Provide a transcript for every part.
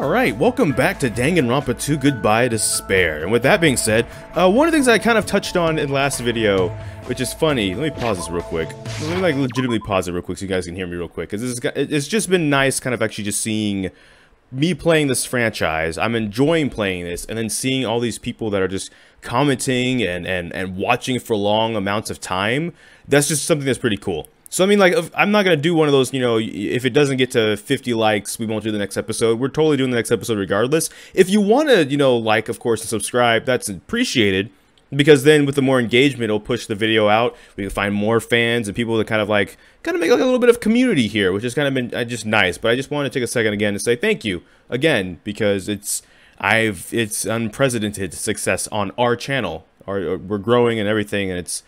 Alright, welcome back to Danganronpa 2 Goodbye Despair. And with that being said, one of the things I kind of touched on in last video, which is funny, let me pause this real quick. Let me like legitimately pause it real quick so you guys can hear me real quick. Because it's just been nice kind of actually just seeing me playing this franchise. I'm enjoying playing this and then seeing all these people that are just commenting and watching for long amounts of time. That's just something that's pretty cool. So, I mean, like, I'm not going to do one of those, you know, if it doesn't get to 50 likes, we won't do the next episode. We're totally doing the next episode regardless. If you want to, you know, like, of course, and subscribe, that's appreciated. Because then with the more engagement, it'll push the video out. We can find more fans and people that kind of make like a little bit of community here, which has kind of been just nice. But I just want to take a second again to say thank you again, because it's unprecedented success on our channel. We're growing and everything, and it's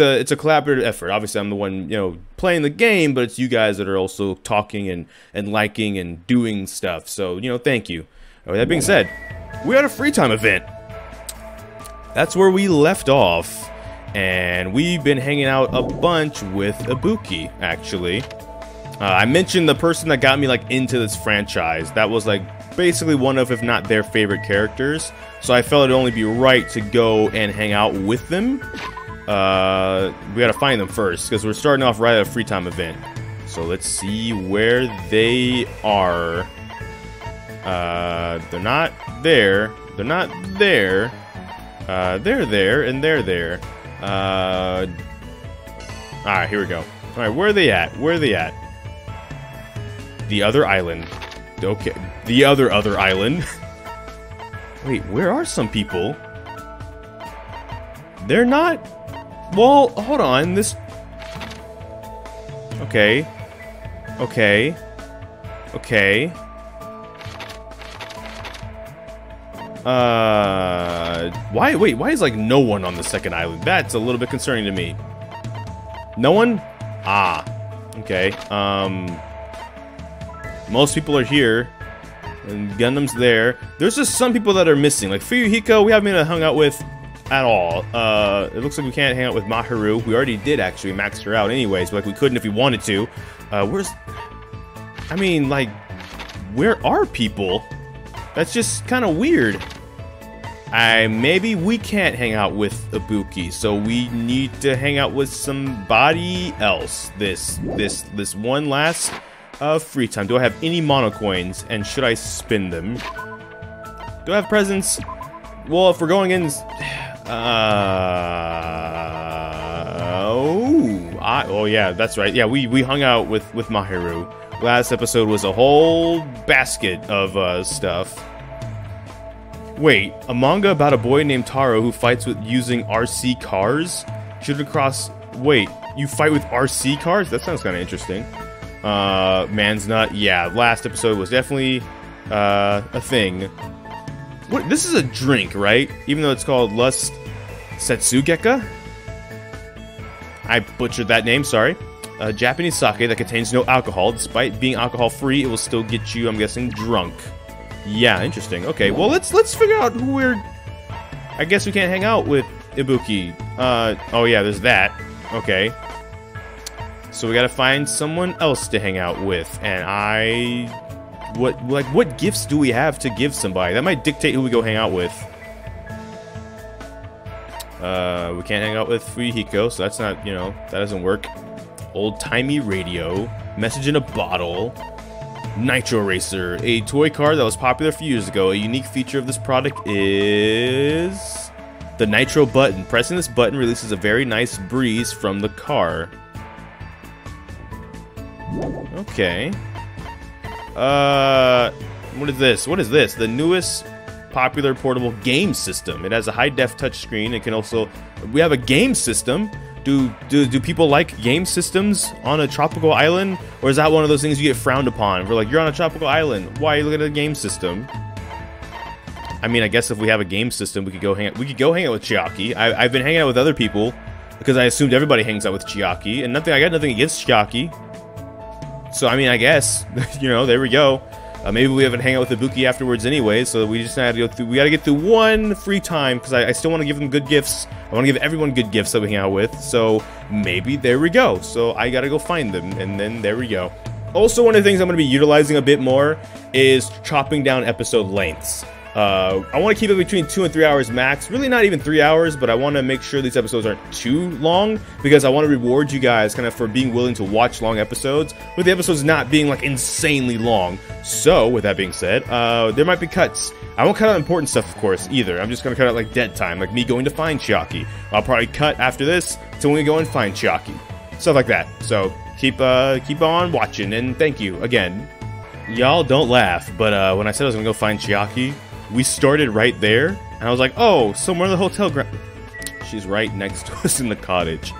a collaborative effort. Obviously, I'm the one, you know, playing the game, but it's you guys that are also talking and liking and doing stuff. So, you know, thank you. With that being said, we had a free time event. That's where we left off, and we've been hanging out a bunch with Ibuki, actually. I mentioned the person that got me, like, into this franchise. That was, like, basically one of, if not their favorite characters. So I felt it'd only be right to go and hang out with them. We gotta find them first, because we're starting off right at a free time event. So let's see where they are. They're not there. They're not there. They're there, and they're there. Alright, here we go. Alright, where are they at? Where are they at? The other island. Okay, the other island. Wait, where are some people? They're not... Well, hold on, this... Okay. Okay. Okay. Wait, why is, like, no one on the second island? That's a little bit concerning to me. No one? Ah. Okay, most people are here. And Gundam's there. There's just some people that are missing. Like, Fuyuhiko, we haven't been hung out with at all. It looks like we can't hang out with Maharu. We already did, actually. Maxed her out anyways, but, like, we couldn't if we wanted to. Where's... I mean, like, where are people? That's just kind of weird. Maybe we can't hang out with Ibuki, so we need to hang out with somebody else. This one last free time. Do I have any mono coins, and should I spend them? Do I have presents? Well, if we're going in, oh yeah, that's right. Yeah, we hung out with Maharu. Last episode was a whole basket of stuff. Wait, a manga about a boy named Taro who fights with using RC cars? Should across... Wait, you fight with RC cars? That sounds kind of interesting. Man's Nut. Yeah, last episode was definitely a thing. What? This is a drink, right? Even though it's called Lust Setsugeka? I butchered that name, sorry. Japanese sake that contains no alcohol. Despite being alcohol-free, it will still get you, I'm guessing, drunk. Yeah, interesting. Okay, well, let's figure out who we're... I guess we can't hang out with Ibuki. Oh yeah, there's that. Okay. So we gotta find someone else to hang out with, and what gifts do we have to give somebody? That might dictate who we go hang out with. We can't hang out with Fuyuhiko, so that's not, you know, that doesn't work. Old-timey radio, message in a bottle, Nitro Racer, a toy car that was popular a few years ago. A unique feature of this product is the Nitro button. Pressing this button releases a very nice breeze from the car. Okay. What is this? What is this? The newest popular portable game system. It has a high-def touchscreen. It can also... We have a game system. Do people like game systems on a tropical island? Or is that one of those things you get frowned upon? We're like, you're on a tropical island. Why are you looking at a game system? I mean, I guess if we have a game system, we could go hang out with Chiaki. I've been hanging out with other people because I assumed everybody hangs out with Chiaki. And I got nothing against Chiaki. So, I mean, I guess, you know, there we go. Maybe we haven't hang out with Ibuki afterwards anyway, so we just had to go through. We got to get through one free time because I still want to give them good gifts. I want to give everyone good gifts that we hang out with. So maybe there we go. So I got to go find them, and then there we go. Also, one of the things I'm going to be utilizing a bit more is chopping down episode lengths. I want to keep it between 2 and 3 hours max. Really not even 3 hours, but I want to make sure these episodes aren't too long, because I want to reward you guys kind of for being willing to watch long episodes, with the episodes not being like insanely long. So, with that being said, there might be cuts. I won't cut out important stuff, of course, either. I'm just going to cut out like dead time, like me going to find Chiaki. I'll probably cut after this to when we go and find Chiaki. Stuff like that. So, keep on watching, and thank you again. Y'all don't laugh, but when I said I was going to go find Chiaki, we started right there, and I was like, oh, somewhere in the hotel ground. She's right next to us in the cottage.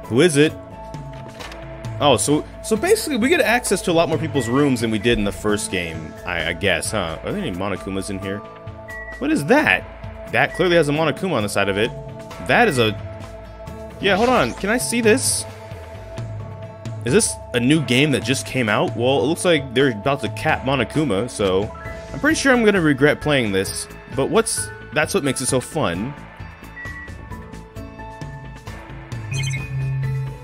Who is it? Oh, so basically we get access to a lot more people's rooms than we did in the first game, I guess, huh? Are there any Monokumas in here? What is that? That clearly has a Monokuma on the side of it. That is a... Yeah, hold on. Can I see this? Is this a new game that just came out? Well, it looks like they're about to cap Monokuma, so I'm pretty sure I'm going to regret playing this. But that's what makes it so fun.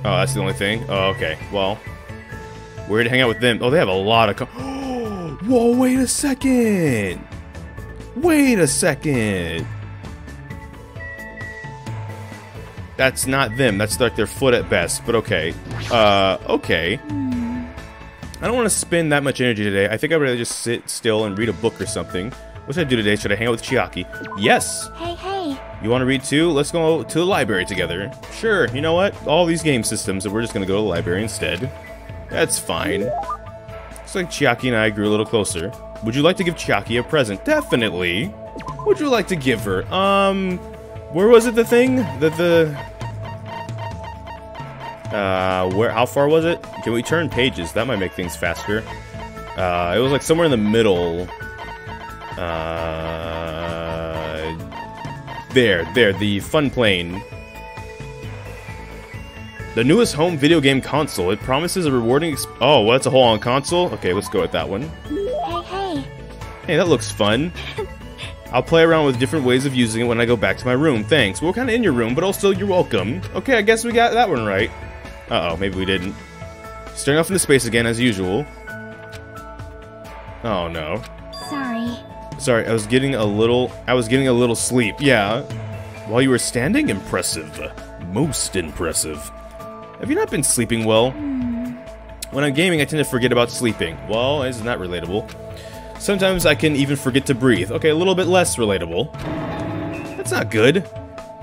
Oh, that's the only thing? Oh, okay. Well, we're here to hang out with them. Oh, they have a lot of... Whoa, wait a second! Wait a second! That's not them. That's like their foot at best, but okay. Okay. I don't want to spend that much energy today. I think I'd rather just sit still and read a book or something. What should I do today? Should I hang out with Chiaki? Yes! Hey. You want to read too? Let's go to the library together. Sure, you know what? All these game systems, and we're just going to go to the library instead. That's fine. Looks like Chiaki and I grew a little closer. Would you like to give Chiaki a present? Definitely. What would you like to give her? Where was it, the thing? How far was it? Can we turn pages? That might make things faster. It was like somewhere in the middle. There, the fun plane. The newest home video game console. It promises a rewarding oh, well, that's a whole-on console? Okay, let's go with that one. Hey. Hey, that looks fun. I'll play around with different ways of using it when I go back to my room. Thanks. We're kind of in your room, but also you're welcome. Okay, I guess we got that one right. Uh-oh, maybe we didn't. Staring off into space again, as usual. Oh, no. Sorry, I was getting a little sleep. Yeah. While you were standing? Impressive. Most impressive. Have you not been sleeping well? When I'm gaming, I tend to forget about sleeping. Well, isn't that relatable? Sometimes I can even forget to breathe. Okay, a little bit less relatable. That's not good.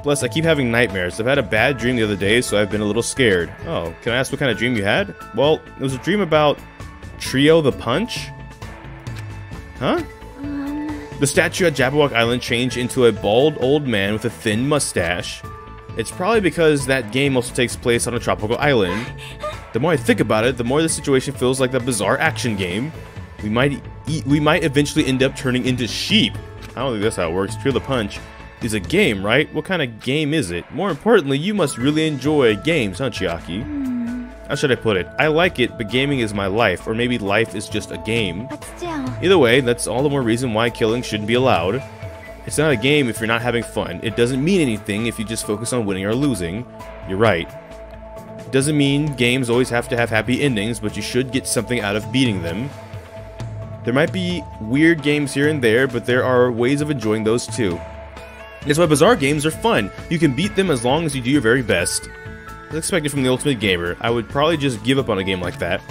Plus, I keep having nightmares. I've had a bad dream the other day, so I've been a little scared. Oh, can I ask what kind of dream you had? Well, it was a dream about Trio the Punch? Huh? The statue at Jabberwock Island changed into a bald old man with a thin mustache. It's probably because that game also takes place on a tropical island. The more I think about it, the more the situation feels like the bizarre action game. We might eventually end up turning into sheep. I don't think that's how it works. Trio the Punch is a game, right? What kind of game is it? More importantly, you must really enjoy games, huh, Chiaki? How should I put it? I like it, but gaming is my life. Or maybe life is just a game. But still. Either way, that's all the more reason why killing shouldn't be allowed. It's not a game if you're not having fun. It doesn't mean anything if you just focus on winning or losing. You're right. It doesn't mean games always have to have happy endings, but you should get something out of beating them. There might be weird games here and there, but there are ways of enjoying those too. That's why bizarre games are fun. You can beat them as long as you do your very best. As expected from the ultimate gamer, I would probably just give up on a game like that.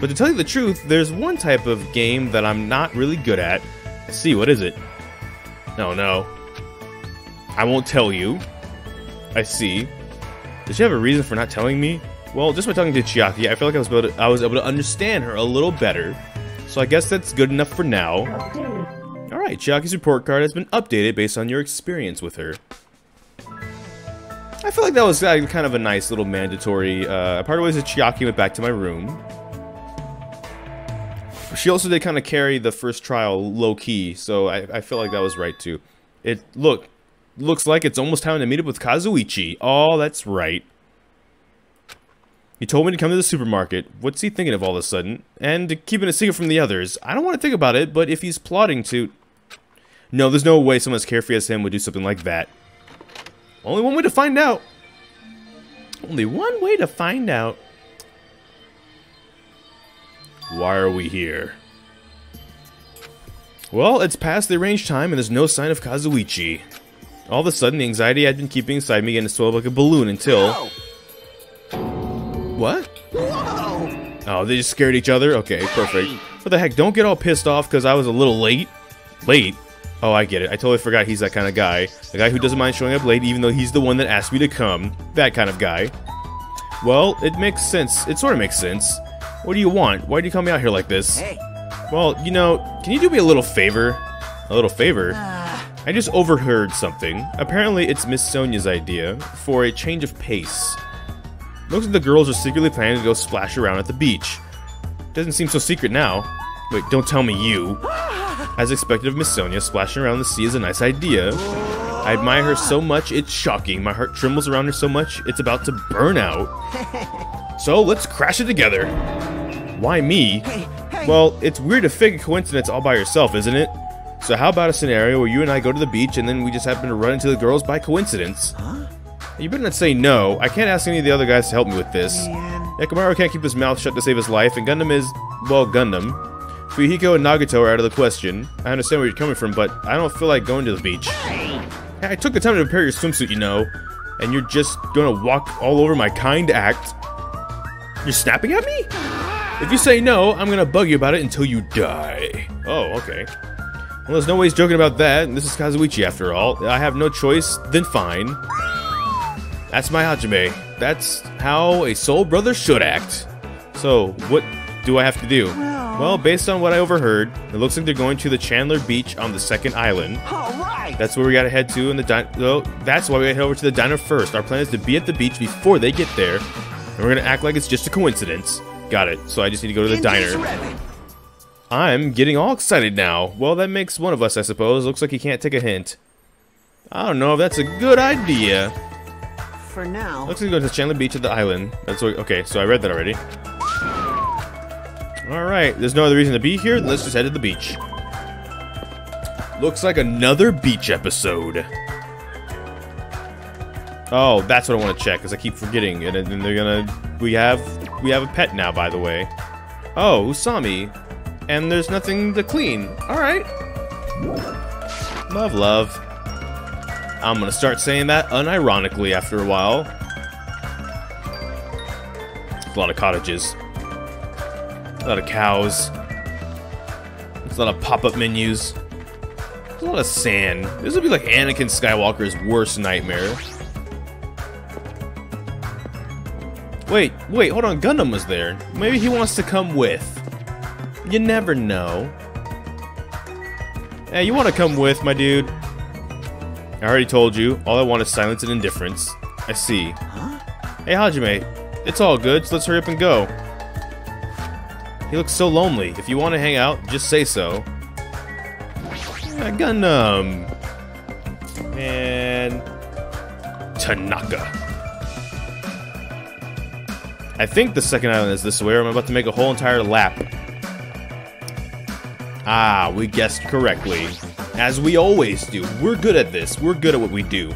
But to tell you the truth, there's one type of game that I'm not really good at. Let's see, what is it? Oh no. I won't tell you. I see. Does she have a reason for not telling me? Well, just by talking to Chiaki, I feel like I was able to understand her a little better. So I guess that's good enough for now. Alright, Chiaki's report card has been updated based on your experience with her. I feel like that was kind of a nice little mandatory part of ways that Chiaki went back to my room. She also did kind of carry the first trial low-key, so I feel like that was right too. Looks like it's almost time to meet up with Kazuichi. Oh, that's right. He told me to come to the supermarket. What's he thinking of all of a sudden? And keeping it secret from the others. I don't want to think about it, but if he's plotting to... No, there's no way someone as carefree as him would do something like that. Only one way to find out. Only one way to find out. Why are we here? Well, it's past the arranged time and there's no sign of Kazuichi. All of a sudden, the anxiety I'd been keeping inside me began to swell up like a balloon until... What? Whoa! Oh, they just scared each other? Okay, perfect. What the heck, don't get all pissed off because I was a little late. Late? Oh, I get it. I totally forgot he's that kind of guy. A guy who doesn't mind showing up late even though he's the one that asked me to come. That kind of guy. Well, it makes sense. It sort of makes sense. What do you want? Why do you call me out here like this? Hey. Well, you know, can you do me a little favor? A little favor? I just overheard something. Apparently, it's Miss Sonia's idea for a change of pace. Looks like the girls are secretly planning to go splash around at the beach. Doesn't seem so secret now. Wait, don't tell me you. As expected of Miss Sonia, splashing around the sea is a nice idea. I admire her so much, it's shocking. My heart trembles around her so much, it's about to burn out. So, let's crash it together. Why me? Well, it's weird to fake a coincidence all by yourself, isn't it? So how about a scenario where you and I go to the beach and then we just happen to run into the girls by coincidence? Huh? You better not say no. I can't ask any of the other guys to help me with this. Yeah, Kamaru can't keep his mouth shut to save his life, and Gundam is, well, Gundam. Fuyuhiko and Nagato are out of the question. I understand where you're coming from, but I don't feel like going to the beach. Hey, I took the time to prepare your swimsuit, you know, and you're just gonna walk all over my kind act. You're snapping at me? If you say no, I'm gonna bug you about it until you die. Oh, okay. Well, there's no way he's joking about that. This is Kazuichi after all. I have no choice, then fine. That's my Hajime. That's how a soul brother should act. So, what do I have to do? Well, based on what I overheard, it looks like they're going to the Chandler Beach on the second island. Alright! That's where we gotta head to in the diner. Oh, that's why we gotta head over to the diner first. Our plan is to be at the beach before they get there. And we're gonna act like it's just a coincidence. Got it. So I just need to go to the diner. I'm getting all excited now. Well, that makes one of us, I suppose. Looks like he can't take a hint. I don't know if that's a good idea. For now. Looks like we're going to Chandler Beach at the island. That's what, okay, so I read that already. Alright, there's no other reason to be here. Let's just head to the beach. Looks like another beach episode. Oh, that's what I want to check, because I keep forgetting. And then they're gonna... We have a pet now, by the way. Oh, Usami. And there's nothing to clean. Alright. Love, love. I'm gonna start saying that unironically after a while. There's a lot of cottages. A lot of cows. There's a lot of pop-up menus. There's a lot of sand. This would be like Anakin Skywalker's worst nightmare. Wait, hold on. Gundam was there. Maybe he wants to come with. You never know. Hey, you want to come with, my dude? I already told you. All I want is silence and indifference. I see. Huh? Hey, Hajime. It's all good, so let's hurry up and go. He looks so lonely. If you want to hang out, just say so. Yeah, Gundam. And... Tanaka. I think the second island is this way, or I'm about to make a whole entire lap. Ah, we guessed correctly. As we always do. We're good at this. We're good at what we do.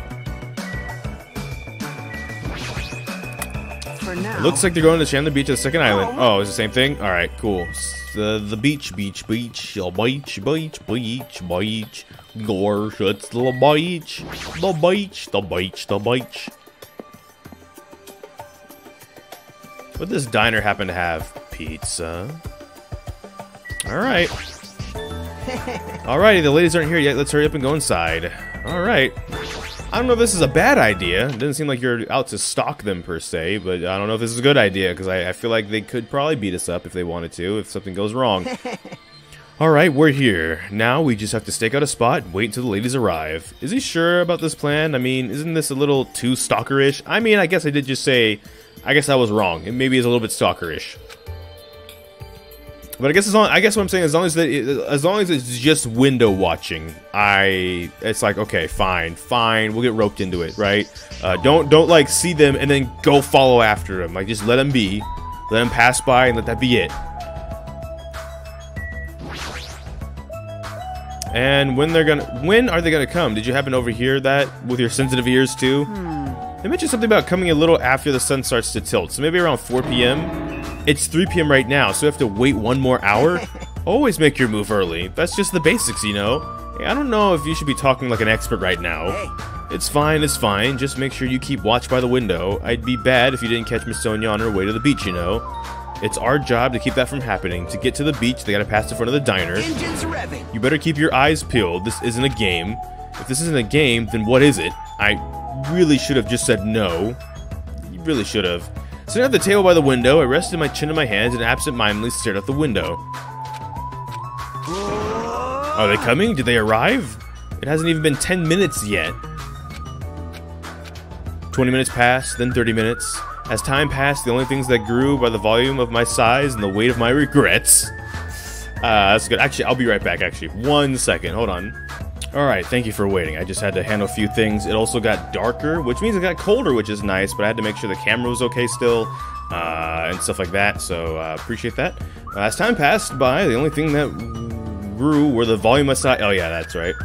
For now. It looks like they're going to Chandler Beach at the second island. Oh, it's the same thing? Alright, cool. The beach. Beach. Beach. Gosh, it's the beach. What does this diner happen to have? Pizza. Alright. Alrighty, the ladies aren't here yet. Let's hurry up and go inside. Alright. I don't know if this is a bad idea. It doesn't seem like you're out to stalk them per se, but I don't know if this is a good idea, because I feel like they could probably beat us up if they wanted to, if something goes wrong. Alright, we're here. Now we just have to stake out a spot and wait until the ladies arrive. Is he sure about this plan? I mean, isn't this a little too stalkerish? I mean, I guess I did just say... I guess I was wrong. It maybe is a little bit stalkerish. But I guess what I'm saying, as long as it's just window watching, it's like, okay, fine, we'll get roped into it, right? Don't like see them and then go follow after them. Like, just let them be, let them pass by, and let that be it. And when are they gonna come? Did you happen to overhear that with your sensitive ears too? They mentioned something about coming a little after the sun starts to tilt, so maybe around 4 p.m. It's 3 p.m. right now, so we have to wait 1 more hour? Always make your move early. That's just the basics, you know? Hey, I don't know if you should be talking like an expert right now. Hey. It's fine, it's fine. Just make sure you keep watch by the window. I'd be bad if you didn't catch Miss Sonia on her way to the beach, you know? It's our job to keep that from happening. To get to the beach, they gotta pass in front of the diner. Engines revving. You better keep your eyes peeled. This isn't a game. If this isn't a game, then what is it? I really should have just said no. You really should have. Sitting at the table by the window, I rested my chin in my hands and absent-mindedly stared out the window. Are they coming? Did they arrive? It hasn't even been 10 minutes yet. 20 minutes passed, then 30 minutes. As time passed, the only things that grew by the volume of my sighs and the weight of my regrets. That's good. Actually, I'll be right back, actually. 1 second. Hold on. Alright, thank you for waiting. I just had to handle a few things. It also got darker, which means it got colder, which is nice, but I had to make sure the camera was okay still, and stuff like that, so appreciate that. As time passed by, the only thing that grew were the volume of sight. Oh yeah, that's right.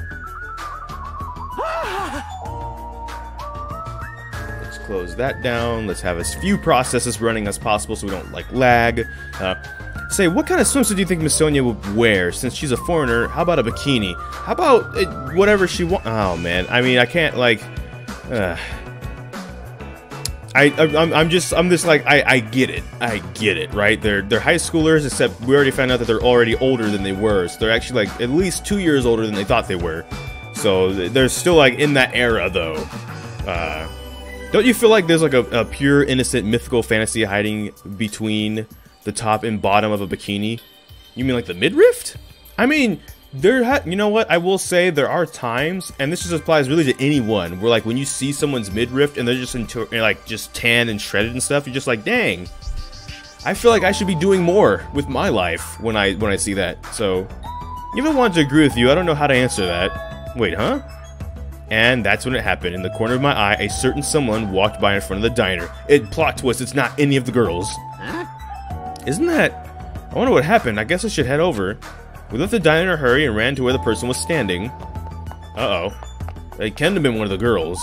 Let's close that down. Let's have as few processes running as possible so we don't, like, lag. Say, what kind of swimsuit do you think Miss Sonia would wear? Since she's a foreigner, how about a bikini? How about whatever she wants? Oh, man. I mean, I can't, like... I'm just like, I get it. I get it, right? They're high schoolers, except we already found out that they're already older than they were. So they're actually, like, at least 2 years older than they thought they were. So they're still, like, in that era, though. Don't you feel like there's, like, a pure, innocent, mythical fantasy hiding between the top and bottom of a bikini? You mean like the midriff? I mean, you know what? I will say there are times, and this just applies really to anyone, where like when you see someone's midriff and they're just like just tan and shredded and stuff, you're just like, dang. I feel like I should be doing more with my life when I see that. So, even wanted to agree with you. I don't know how to answer that. Wait, huh? And that's when it happened. In the corner of my eye, a certain someone walked by in front of the diner. Plot twist, it's not any of the girls. Huh? Isn't that... I wonder what happened. I guess I should head over. We left the diner in a hurry and ran to where the person was standing. Uh-oh. It couldn't have been one of the girls.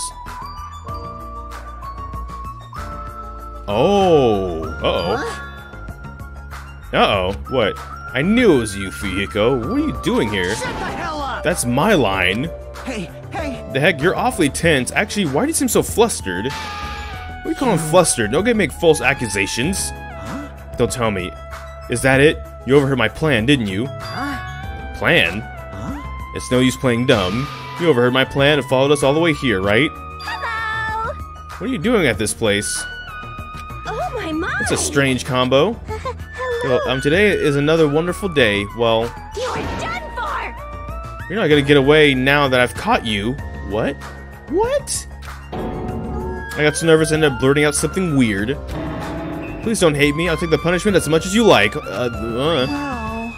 Oh. Uh-oh. Uh-oh. What? I knew it was you, Fuyiko. What are you doing here? Shut the hell up! That's my line. Hey. The heck, you're awfully tense. Actually, why do you seem so flustered? What do you call him flustered? Don't make false accusations. Huh? Don't tell me. Is that it? You overheard my plan, didn't you? Huh? Plan? Huh? It's no use playing dumb. You overheard my plan and followed us all the way here, right? Hello! What are you doing at this place? Oh my! It's a strange combo. Hello! Well, today is another wonderful day. Well, You're done for! you're not gonna get away now that I've caught you. What? What? I got so nervous I ended up blurting out something weird. Please don't hate me. I'll take the punishment as much as you like. Wow.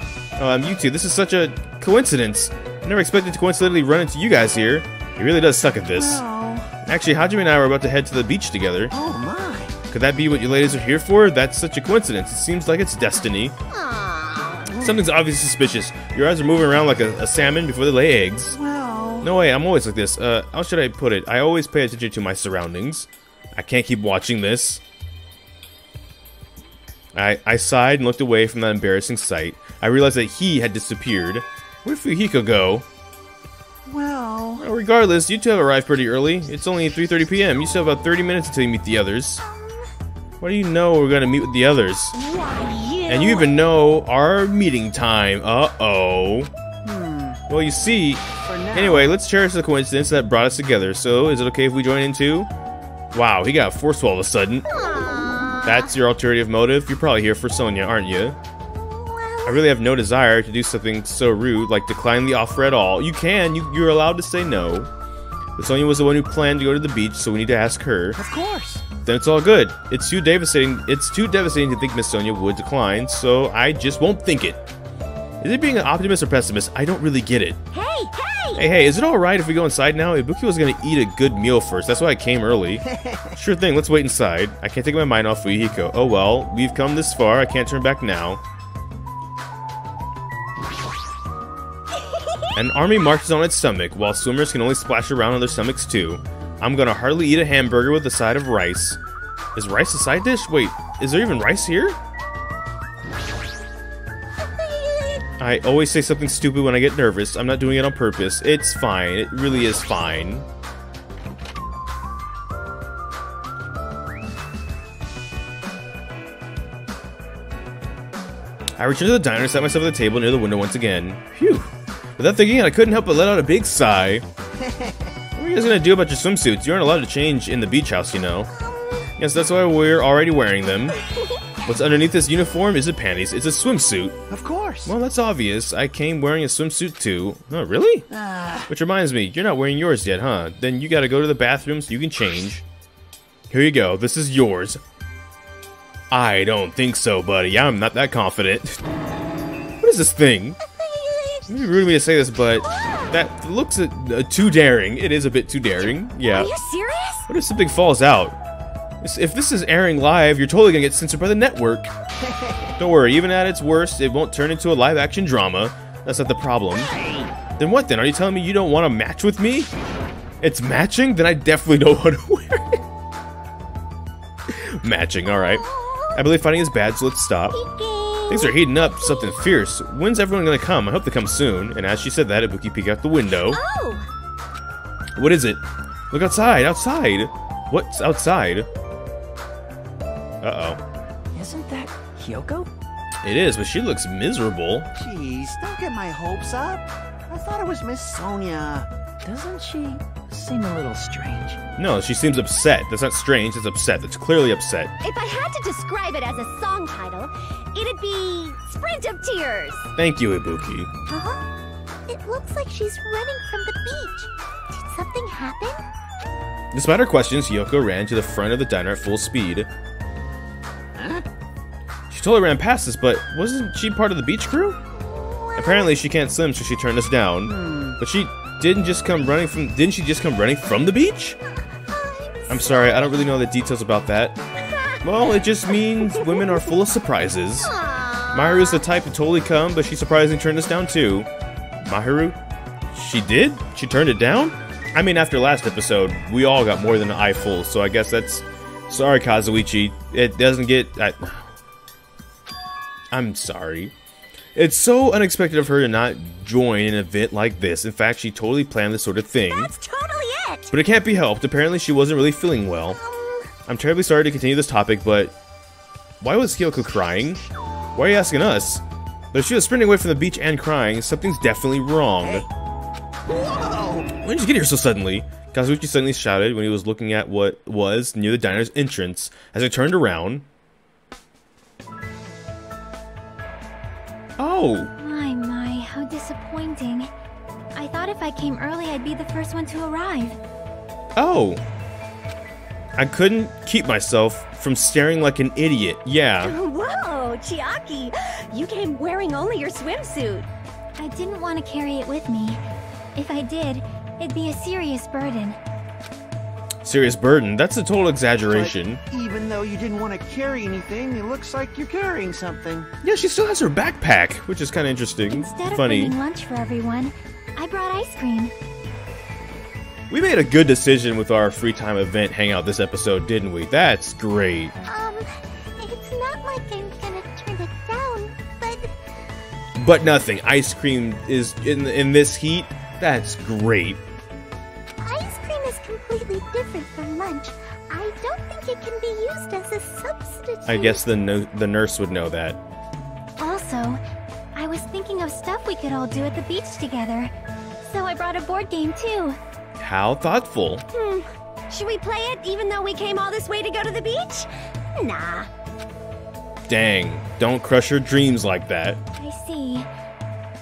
You two, this is such a coincidence. I never expected to coincidentally run into you guys here. He really does suck at this. Wow. Actually, Hajime and I were about to head to the beach together. Oh my. Could that be what you ladies are here for? That's such a coincidence. It seems like it's destiny. Aww. Something's obviously suspicious. Your eyes are moving around like a salmon before they lay eggs. Well. No way, I'm always like this. How should I put it? I always pay attention to my surroundings. I can't keep watching this. I sighed and looked away from that embarrassing sight. I realized that he had disappeared. Where'd Fuyiko go? Well. Well, regardless, you two have arrived pretty early. It's only 3:30 p.m. You still have about 30 minutes until you meet the others. Why do you know we're gonna meet with the others? Why you? And you even know our meeting time. Uh-oh. Well, you see... For now. Anyway, let's cherish the coincidence that brought us together. So, is it okay if we join in too? Wow, he got forceful all of a sudden. Aww. That's your alternative motive? You're probably here for Sonia, aren't you? I really have no desire to do something so rude, like decline the offer at all. You can. You're allowed to say no. But Sonia was the one who planned to go to the beach, so we need to ask her. Of course. Then it's all good. It's too devastating to think Miss Sonia would decline, so I just won't think it. Is it being an optimist or pessimist? I don't really get it. Hey, is it alright if we go inside now? Ibuki was gonna eat a good meal first, that's why I came early. Sure thing, let's wait inside. I can't take my mind off Fuyiko. Oh well, we've come this far, I can't turn back now. An army marches on its stomach, while swimmers can only splash around on their stomachs too. I'm gonna hardly eat a hamburger with a side of rice. Is rice a side dish? Wait, is there even rice here? I always say something stupid when I get nervous. I'm not doing it on purpose. It's fine. It really is fine. I returned to the diner, sat myself at the table near the window once again. Phew. Without thinking, I couldn't help but let out a big sigh. What are you guys gonna do about your swimsuits? You aren't allowed to change in the beach house, you know. Yes, that's why we're already wearing them. What's underneath this uniform isn't panties, it's a swimsuit. Of course. Well, that's obvious. I came wearing a swimsuit too. Oh, really? Which reminds me, you're not wearing yours yet, huh? Then you gotta go to the bathroom so you can change. Here you go, this is yours. I don't think so, buddy. I'm not that confident. What is this thing? Maybe rude of me to say this, but that looks too daring. It is a bit too daring. Yeah. Are you serious? What if something falls out? If this is airing live, you're totally gonna get censored by the network. Don't worry, even at its worst, it won't turn into a live-action drama. That's not the problem. Then what then? Are you telling me you don't want to match with me? It's matching? Then I definitely don't want to wear it. Matching, alright. I believe fighting is bad, so let's stop. Things are heating up, something fierce. When's everyone gonna come? I hope they come soon. And as she said that, Ibuki peeked out the window. Oh! What is it? Look outside, outside! What's outside? Uh-oh. Isn't that Kyoko? It is, but she looks miserable. Jeez, don't get my hopes up. I thought it was Miss Sonia. Doesn't she seem a little strange? No, she seems upset. That's not strange, it's upset. That's clearly upset. If I had to describe it as a song title, it'd be Sprint of Tears. Thank you, Ibuki. Huh? It looks like she's running from the beach. Did something happen? Despite her questions, Yoko ran to the front of the diner at full speed. Huh? She totally ran past us, but wasn't she part of the beach crew? Apparently she can't swim, so she turned us down. But she didn't just come running from... Didn't she just come running from the beach? I'm sorry, I don't really know the details about that. Well, it just means women are full of surprises. Maharu's the type to totally come, but she surprisingly turned us down too. Maharu? She did? She turned it down? I mean, after last episode, we all got more than an eye full, so I guess that's... Sorry, Kazuichi. It doesn't get... I'm sorry. It's so unexpected of her to not join an event like this. In fact, she totally planned this sort of thing. That's totally it! But it can't be helped. Apparently, she wasn't really feeling well. I'm terribly sorry to continue this topic, but... Why was Kyoko crying? Why are you asking us? But if she was sprinting away from the beach and crying, something's definitely wrong. Whoa! When did you get here so suddenly? Kazuichi suddenly shouted when he was looking at what was near the diner's entrance. As I turned around... Oh! My, how disappointing. I thought if I came early, I'd be the first one to arrive. Oh! I couldn't keep myself from staring like an idiot, yeah. Whoa, Chiaki! You came wearing only your swimsuit. I didn't want to carry it with me. If I did, it'd be a serious burden. Serious burden? That's a total exaggeration. But even though you didn't want to carry anything, it looks like you're carrying something. Yeah, she still has her backpack, which is kind of interesting. Instead of funny. bringing lunch for everyone, I brought ice cream. We made a good decision with our free time event hangout this episode, didn't we? That's great. It's not like I'm gonna turn it down, but... But nothing. Ice cream is in this heat. That's great. Ice cream is completely different from lunch. I don't think it can be used as a substitute. I guess the nurse would know that. Also, I was thinking of stuff we could all do at the beach together. So I brought a board game too. How thoughtful. Should we play it even though we came all this way to go to the beach? Nah. Dang, don't crush your dreams like that. I see.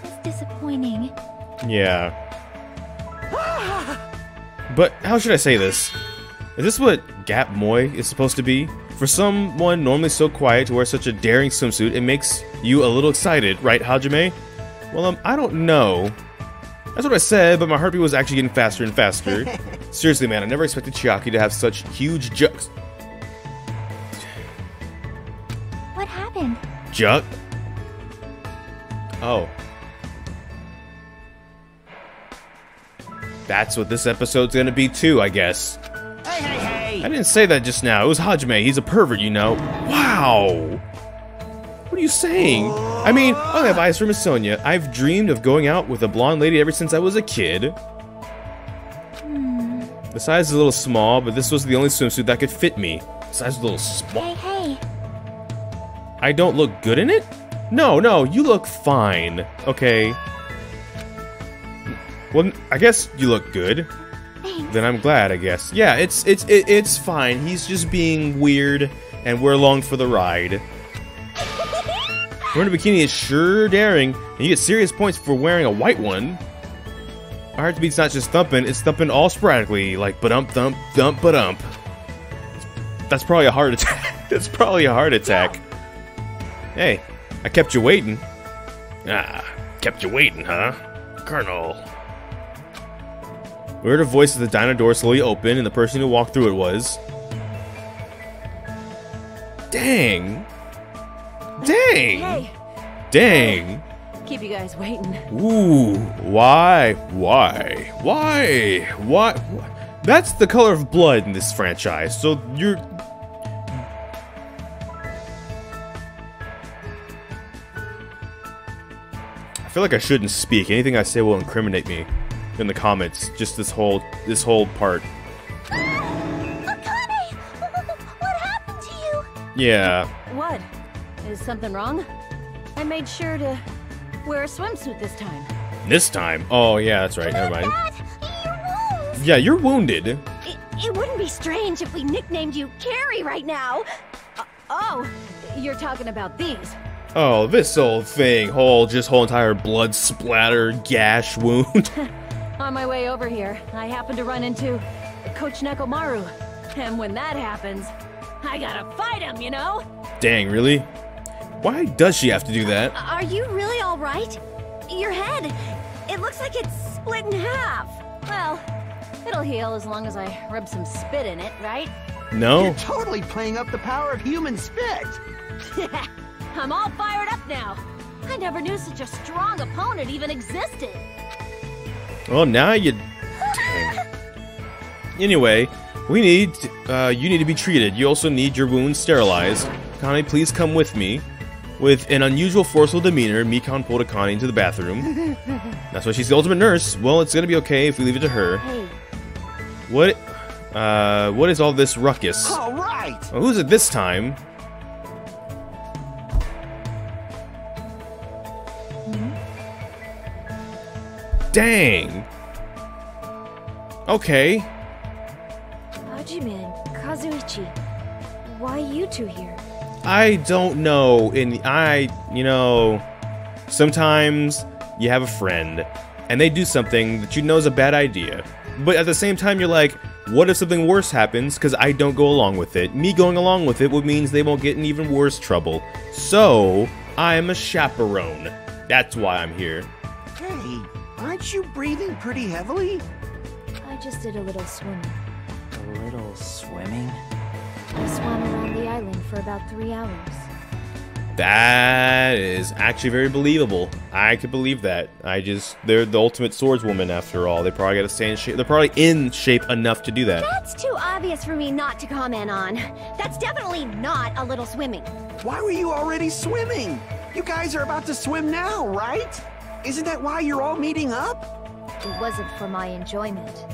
That's disappointing. Yeah. But how should I say this? Is this what Gap Moy is supposed to be? For someone normally so quiet to wear such a daring swimsuit, it makes you a little excited, right, Hajime? Well, I don't know. That's what I said, but my heartbeat was actually getting faster and faster. Seriously, man, I never expected Chiaki to have such huge jugs. What happened? Jug? Oh. That's what this episode's gonna be too, I guess. Hey! I didn't say that just now. It was Hajime. He's a pervert, you know. Wow. What are you saying? I mean, I have eyes for Miss Sonia. I've dreamed of going out with a blonde lady ever since I was a kid. The size is a little small, but this was the only swimsuit that could fit me. The size is a little small. Hey. I don't look good in it? No, you look fine. Okay. Well, I guess you look good. Thanks. Then I'm glad, I guess. Yeah, it's fine. He's just being weird, and we're along for the ride. Wearing a bikini is sure daring, and you get serious points for wearing a white one. Our heartbeat's not just thumping, it's thumping all sporadically, like ba-dump, thump, dump, ba-dump. That's probably a heart attack. That's probably a heart attack. Hey, I kept you waiting. Ah, kept you waiting, huh? Colonel. We heard a voice as the diner door slowly opened, and the person who walked through it was... Dang! Hey, Dang! keep you guys waiting. Ooh, why? That's the color of blood in this franchise, so you're... I feel like I shouldn't speak. Anything I say will incriminate me in the comments. Just this whole part. Akane! What happened to you? Yeah. What? Is something wrong? I made sure to wear a swimsuit this time. This time? Oh, yeah, that's right. Never mind. Your wounds! Yeah, you're wounded. It wouldn't be strange if we nicknamed you Carrie right now. Oh, you're talking about these. Oh, this old thing. Whole entire blood splatter gash wound. On my way over here, I happened to run into Coach Nekomaru. And when that happens, I gotta fight him, you know? Dang, really? Why does she have to do that? Are you really all right? Your head, it looks like it's split in half. Well, it'll heal as long as I rub some spit in it, right? No? You're totally playing up the power of human spit. I'm all fired up now. I never knew such a strong opponent even existed. Well, now you... Dang. Anyway, you need to be treated. You also need your wounds sterilized. Akane, please come with me. With an unusual forceful demeanor, Mikan pulled Akane into the bathroom. That's why she's the ultimate nurse. Well, it's gonna be okay if we leave it to her. Hey. What is all this ruckus? All right. Well, who's it this time? Dang. Okay. Hajime and Kazuichi, why you two here? I don't know. Sometimes you have a friend and they do something that you know is a bad idea. But at the same time, you're like, what if something worse happens because I don't go along with it? Me going along with it would mean they won't get in even worse trouble. So, I'm a chaperone. That's why I'm here. Hey, aren't you breathing pretty heavily? I just did a little swimming. A little swimming? I swam around the island for about 3 hours. That is actually very believable. I could believe that. They're the ultimate swordswoman after all. They probably gotta stay in shape. They're probably in shape enough to do that. That's too obvious for me not to comment on. That's definitely not a little swimming. Why were you already swimming? You guys are about to swim now, right? Isn't that why you're all meeting up? It wasn't for my enjoyment.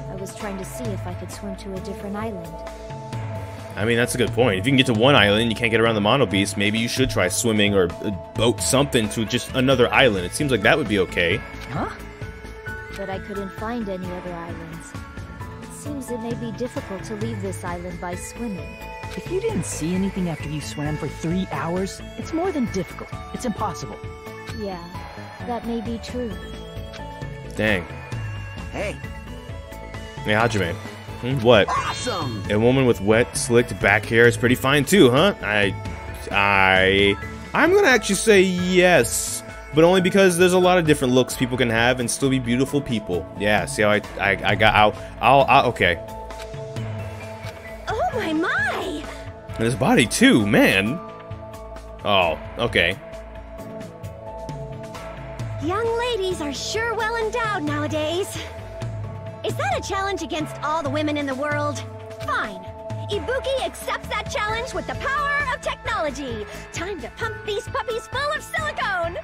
I was trying to see if I could swim to a different island. I mean, that's a good point. If you can get to one island and you can't get around the Mono Beast, maybe you should try swimming or boat something to just another island. It seems like that would be okay. Huh? But I couldn't find any other islands. It seems it may be difficult to leave this island by swimming. If you didn't see anything after you swam for 3 hours, it's more than difficult. It's impossible. Yeah, that may be true. Dang. Hey, Hey, Hajime. What? awesome! A woman with wet, slicked back hair is pretty fine too, huh? I'm gonna actually say yes, but only because there's a lot of different looks people can have and still be beautiful people. Yeah, see how okay. Oh my! And his body too, man. Oh, okay. Young ladies are sure well endowed nowadays. Is that a challenge against all the women in the world? Fine. Ibuki accepts that challenge with the power of technology. Time to pump these puppies full of silicone.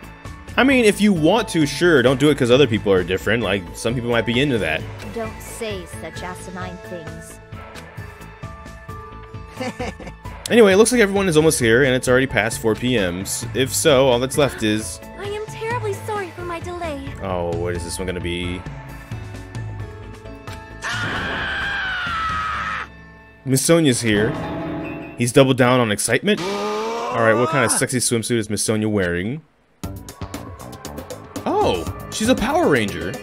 I mean, if you want to, sure. Don't do it because other people are different. Like, some people might be into that. Don't say such asinine things. Anyway, it looks like everyone is almost here, and it's already past 4 p.m. If so, all that's left is... I am terribly sorry for my delay. Oh, what is this one gonna be? Miss Sonia's here. He's doubled down on excitement. Alright, what kind of sexy swimsuit is Miss Sonia wearing? Oh, she's a Power Ranger.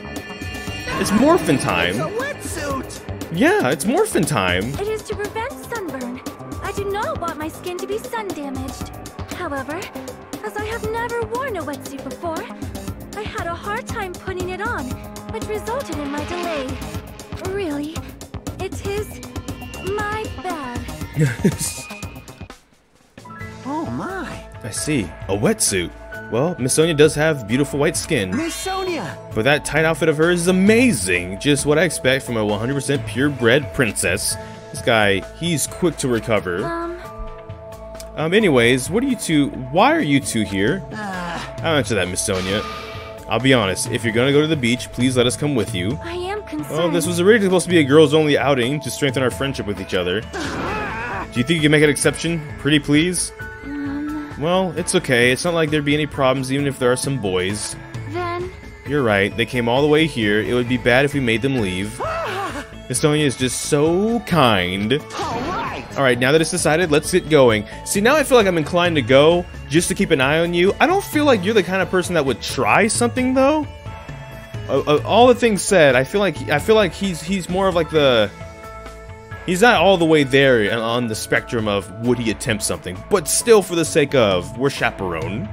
It's morphin' time. It's a wetsuit. Yeah, it's morphin' time. It is to prevent sunburn. I do not want my skin to be sun damaged. However, as I have never worn a wetsuit before, I had a hard time putting it on, which resulted in my delay. Really, it is my bad. Oh my. I see. A wetsuit. Well, Miss Sonia does have beautiful white skin. Miss Sonia. But that tight outfit of hers is amazing. Just what I expect from a 100% purebred princess. This guy, he's quick to recover. Anyways, why are you two here? I'll answer that, Miss Sonia. I'll be honest, if you're gonna go to the beach, please let us come with you. I am concerned. Well, this was originally supposed to be a girls-only outing to strengthen our friendship with each other. Do you think you can make an exception? Pretty please? Well, it's okay. It's not like there'd be any problems even if there are some boys. Then... You're right. They came all the way here. It would be bad if we made them leave. Miss Sonia is just so kind. Alright, now that it's decided, let's get going. See, now I feel like I'm inclined to go just to keep an eye on you. I don't feel like you're the kind of person that would try something, though. All the things said, I feel like he's more of like the... He's not all the way there on the spectrum of would he attempt something, but still for the sake of, we're chaperone.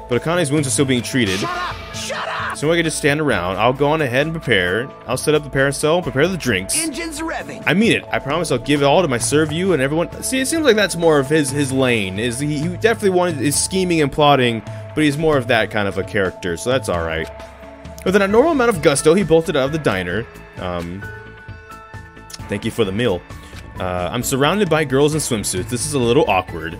But Akane's wounds are still being treated. Shut up! Shut up! So I can just stand around. I'll go on ahead and prepare. I'll set up the parasol, prepare the drinks. Engines revving. I mean it. I promise I'll give it all to my serve you and everyone. See, it seems like that's more of his lane. He definitely is scheming and plotting, but he's more of that kind of a character, so that's alright. With an abnormal amount of gusto, he bolted out of the diner. Thank you for the meal. I'm surrounded by girls in swimsuits. This is a little awkward.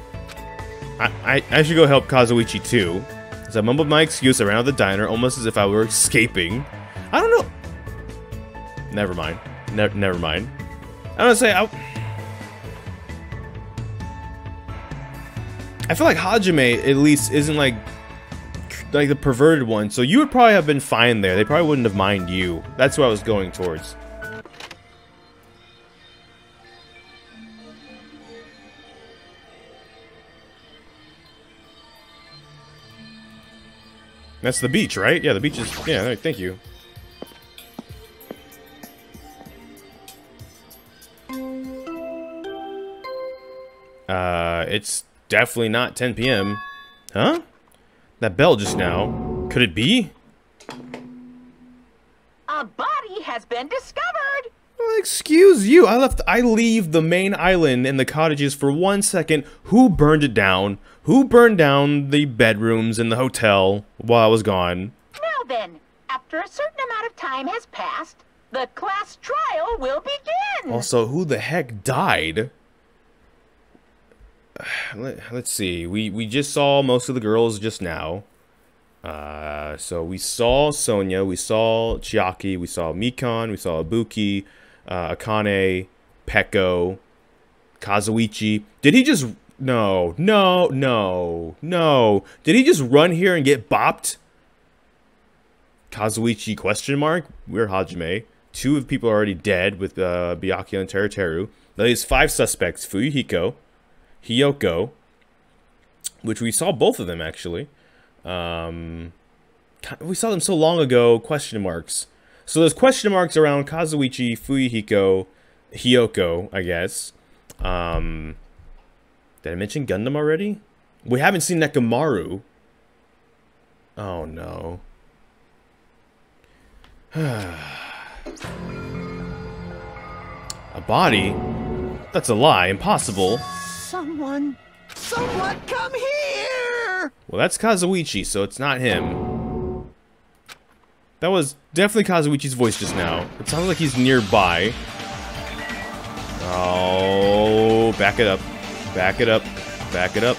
I should go help Kazuichi too. As I mumbled my excuse, I ran out of the diner, almost as if I were escaping. I don't know. Never mind. Never mind. I don't say. I feel like Hajime at least isn't like the perverted one, so you would probably have been fine there. They probably wouldn't have minded you. That's what I was going towards. That's the beach, right? Yeah, the beach is... Yeah, thank you. It's definitely not 10 p.m. Huh? That bell just now. Could it be? A body has been discovered! Well, excuse you. I leave the main island and the cottages for 1 second. Who burned it down? Who burned down the bedrooms in the hotel while I was gone? Now then, after a certain amount of time has passed, the class trial will begin! Also, who the heck died? Let's see. We just saw most of the girls just now. So we saw Sonia, we saw Chiaki, we saw Mikan, we saw Ibuki, Akane, Peko, Kazuichi. Did he just... No. Did he just run here and get bopped? Kazuichi question mark? We're Hajime. 2 of the people are already dead with Byakuya and Teruteru. Now there's 5 suspects. Fuyuhiko, Hiyoko, which we saw both of them actually. We saw them so long ago, question marks. So there's question marks around Kazuichi, Fuyuhiko, Hiyoko, I guess. Did I mention Gundam already? We haven't seen Nekomaru. Oh no. A body? That's a lie. Impossible. Someone come here! Well, that's Kazuichi, so it's not him. That was definitely Kazuichi's voice just now. It sounds like he's nearby. Oh, back it up. Back it up. Back it up.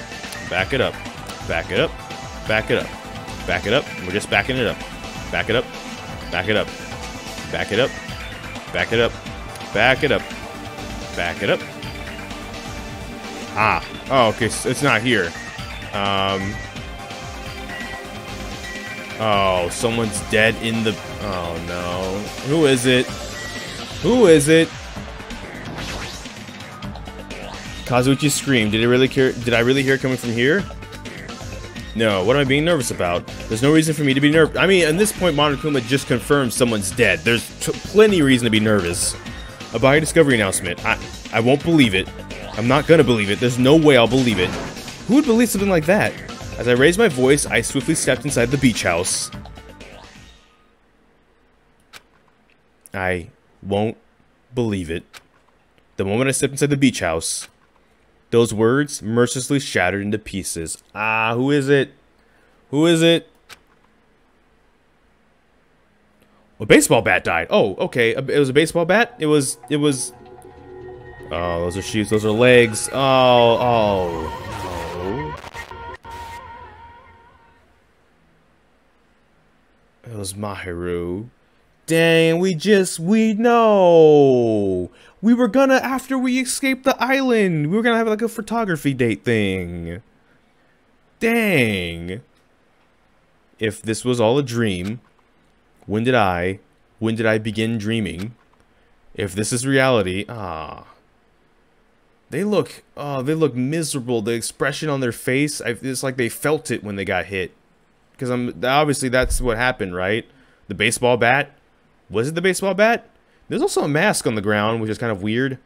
Back it up. Back it up. Back it up. Back it up. We're just backing it up. Back it up. Back it up. Back it up. Back it up. Back it up. Back it up. Ah. Oh, okay. So it's not here. Oh, someone's dead in the... Oh, no. Who is it? Who is it? Kazuichi screamed. Did I really hear it coming from here? No. What am I being nervous about? There's no reason for me to be nervous. I mean, at this point, Monokuma just confirmed someone's dead. There's plenty of reason to be nervous. A body discovery announcement. I won't believe it. I'm not gonna believe it. There's no way I'll believe it. Who would believe something like that? As I raised my voice, I swiftly stepped inside the beach house. I won't believe it. The moment I stepped inside the beach house, those words mercilessly shattered into pieces. Ah, who is it? Who is it? A baseball bat died. Oh, okay. It was a baseball bat? It was... Oh, those are shoes. Those are legs. Oh. It was Maharu. Dang, we know. We were gonna, after we escaped the island, we were gonna have like a photography date thing. Dang. If this was all a dream, when did I begin dreaming? If this is reality, they look miserable. The expression on their face, it's like they felt it when they got hit. Because obviously that's what happened, right? The baseball bat? Was it the baseball bat? There's also a mask on the ground, which is kind of weird.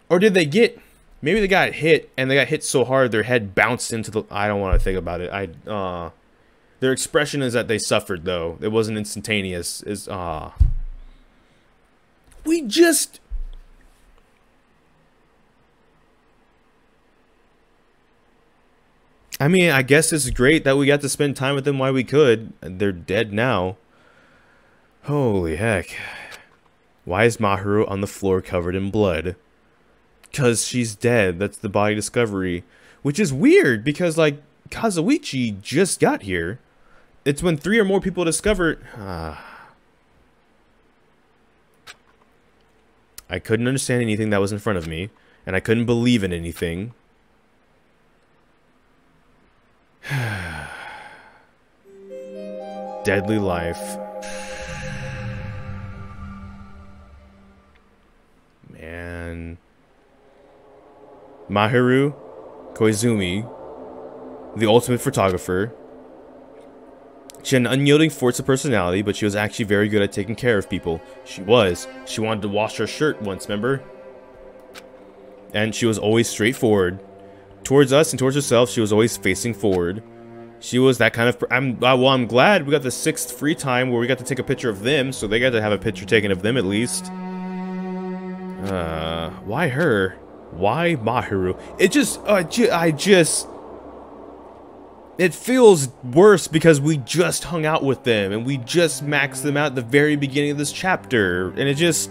Or did they get... Maybe they got hit, and they got hit so hard their head bounced into the... I don't want to think about it. Their expression is that they suffered, though. It wasn't instantaneous. We just... I mean, I guess it's great that we got to spend time with them while we could. They're dead now. Holy heck. Why is Maharu on the floor covered in blood? Because she's dead. That's the body discovery. Which is weird, because, like, Kazuichi just got here. It's when 3 or more people discover... I couldn't understand anything that was in front of me, and I couldn't believe in anything. Deadly life. Man. Maharu Koizumi, the ultimate photographer. She had an unyielding force of personality, but she was actually very good at taking care of people. She was. She wanted to wash her shirt once, remember? And she was always straightforward. Towards us and towards herself, she was always facing forward. She was that kind of... I'm glad we got the 6th free time where we got to take a picture of them, so they got to have a picture taken of them at least. Why her? Why Maharu? It just... It feels worse because we just hung out with them, and we just maxed them out at the very beginning of this chapter, and it just...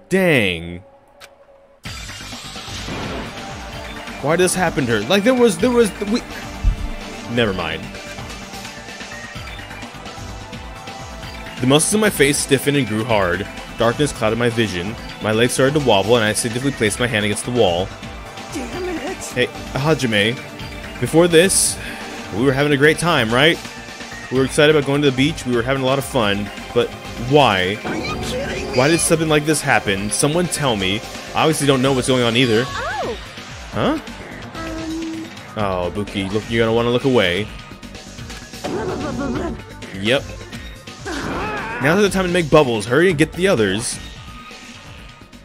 Dang. Why did this happen to her? Like, never mind. The muscles in my face stiffened and grew hard. Darkness clouded my vision. My legs started to wobble, and I instinctively placed my hand against the wall. Damn it! Hey, Hajime. Before this, we were having a great time, right? We were excited about going to the beach. We were having a lot of fun. But why? Are you kidding me? Why did something like this happen? Someone tell me. I obviously don't know what's going on either. Oh! Huh? Oh, Buki, look, you're gonna want to look away. Yep. Now's the time to make bubbles. Hurry and get the others.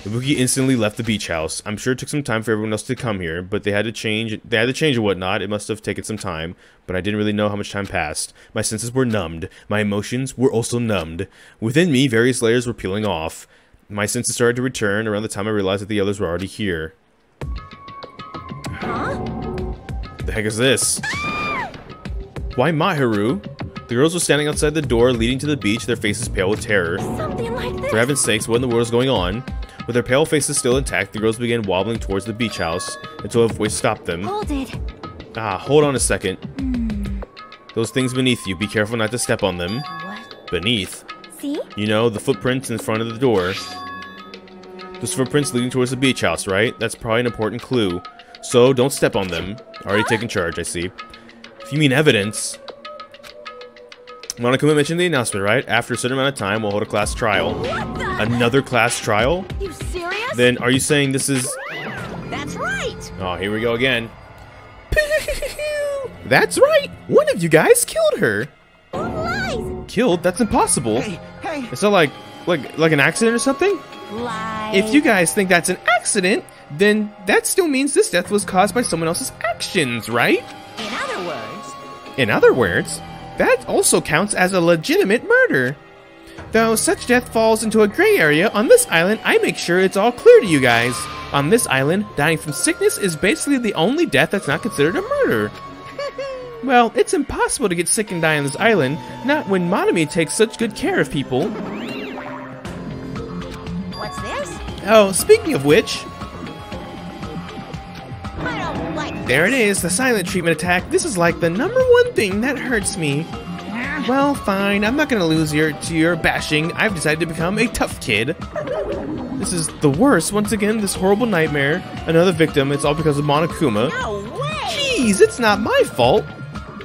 Buki instantly left the beach house. I'm sure it took some time for everyone else to come here, but they had to change and whatnot. It must have taken some time, but I didn't really know how much time passed. My senses were numbed. My emotions were also numbed. Within me, various layers were peeling off. My senses started to return around the time I realized that the others were already here. Huh? The heck is this? Why Maharu? The girls were standing outside the door leading to the beach, their faces pale with terror. Something like this. For heaven's sakes, what in the world is going on? With their pale faces still intact, the girls began wobbling towards the beach house until a voice stopped them. Hold it. Hold on a second. Those things beneath you, be careful not to step on them. What? Beneath. See? You know, the footprints in front of the door. Those footprints leading towards the beach house, right? That's probably an important clue. So, don't step on them. Already taken charge, I see. If you mean evidence... Monokuma mentioned the announcement, right? After a certain amount of time, we'll hold a class trial. Another class trial? You serious? Then, are you saying this is... That's right. Oh, here we go again. That's right! One of you guys killed her! Lies! Killed? That's impossible. Hey, hey. It's not like an accident or something? Lies. If you guys think that's an accident, then that still means this death was caused by someone else's actions, right? In other words, In other words, that also counts as a legitimate murder. Though such death falls into a gray area, on this island, I make sure it's all clear to you guys. On this island, dying from sickness is basically the only death that's not considered a murder. Well, it's impossible to get sick and die on this island, not when Monami takes such good care of people. what's this? Oh, speaking of which, I don't like there it is, the silent treatment attack. This is like the #1 thing that hurts me. Well, fine, I'm not gonna lose to your bashing. I've decided to become a tough kid. This is the worst. Once again, this horrible nightmare. Another victim. It's all because of Monokuma. No way. Jeez, it's not my fault.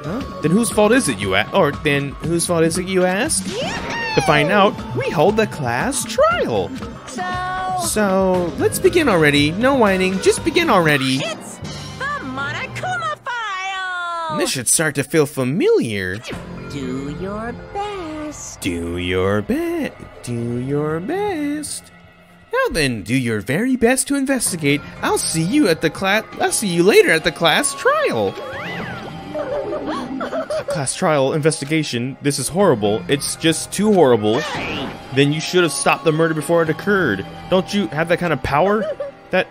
Huh? Then whose fault is it, you ask? Or then whose fault is it, you ask? To find out, we hold the class trial. So, let's begin already. No whining, just begin already. It's the Monokuma file. This should start to feel familiar. Do your best. Do your best. Do your best. Now then, do your very best to investigate. I'll see you later at the class trial. Class trial investigation. This is horrible. It's just too horrible. Then you should have stopped the murder before it occurred. Don't you have that kind of power? That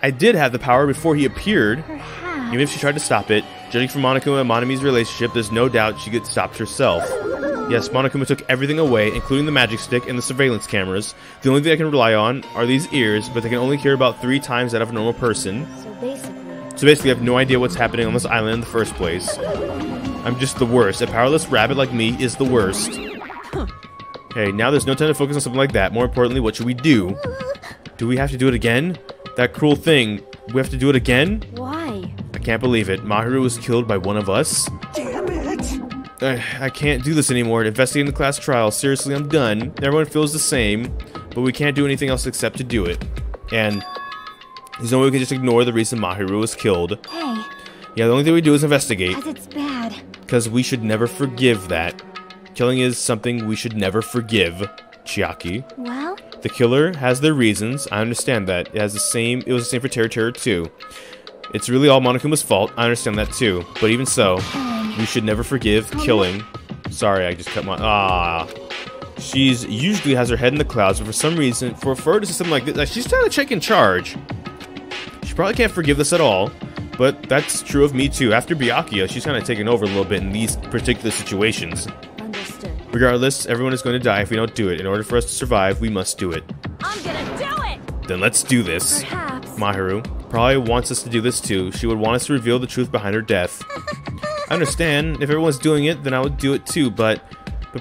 I did have the power before he appeared. Perhaps. Even if she tried to stop it, judging from Monokuma and Monami's relationship, there's no doubt she could stop herself. Yes, Monokuma took everything away, including the magic stick and the surveillance cameras. The only thing I can rely on are these ears, but they can only hear about 3 times that of a normal person. So basically, I have no idea what's happening on this island in the first place. I'm just the worst. A powerless rabbit like me is the worst. Hey, now there's no time to focus on something like that. More importantly, what should we do? Do we have to do it again? That cruel thing. We have to do it again? Why? I can't believe it. Maharu was killed by one of us. Damn it! I can't do this anymore. Investigating the class trial. Seriously, I'm done. Everyone feels the same, but we can't do anything else except to do it. And there's no way we can just ignore the reason Maharu was killed. Hey, Yeah, the only thing we do is investigate, as it's bad. because we should never forgive that. Killing is something we should never forgive, Chiaki. Well, The killer has their reasons. I understand that. It was the same for Terror 2. It's really all Monokuma's fault. I understand that too. But even so, we should never forgive killing. Sorry, I just cut my... She's usually has her head in the clouds, but for some reason, for her to say something like this, like she's trying to check in charge. She probably can't forgive this at all. But that's true of me too. After Byakuya, she's kind of taken over a little bit in these particular situations. understood. Regardless, everyone is going to die if we don't do it. In order for us to survive, we must do it. I'm gonna do it! Then let's do this. Perhaps. Maharu probably wants us to do this too. She would want us to reveal the truth behind her death. I understand. If everyone's doing it, then I would do it too, but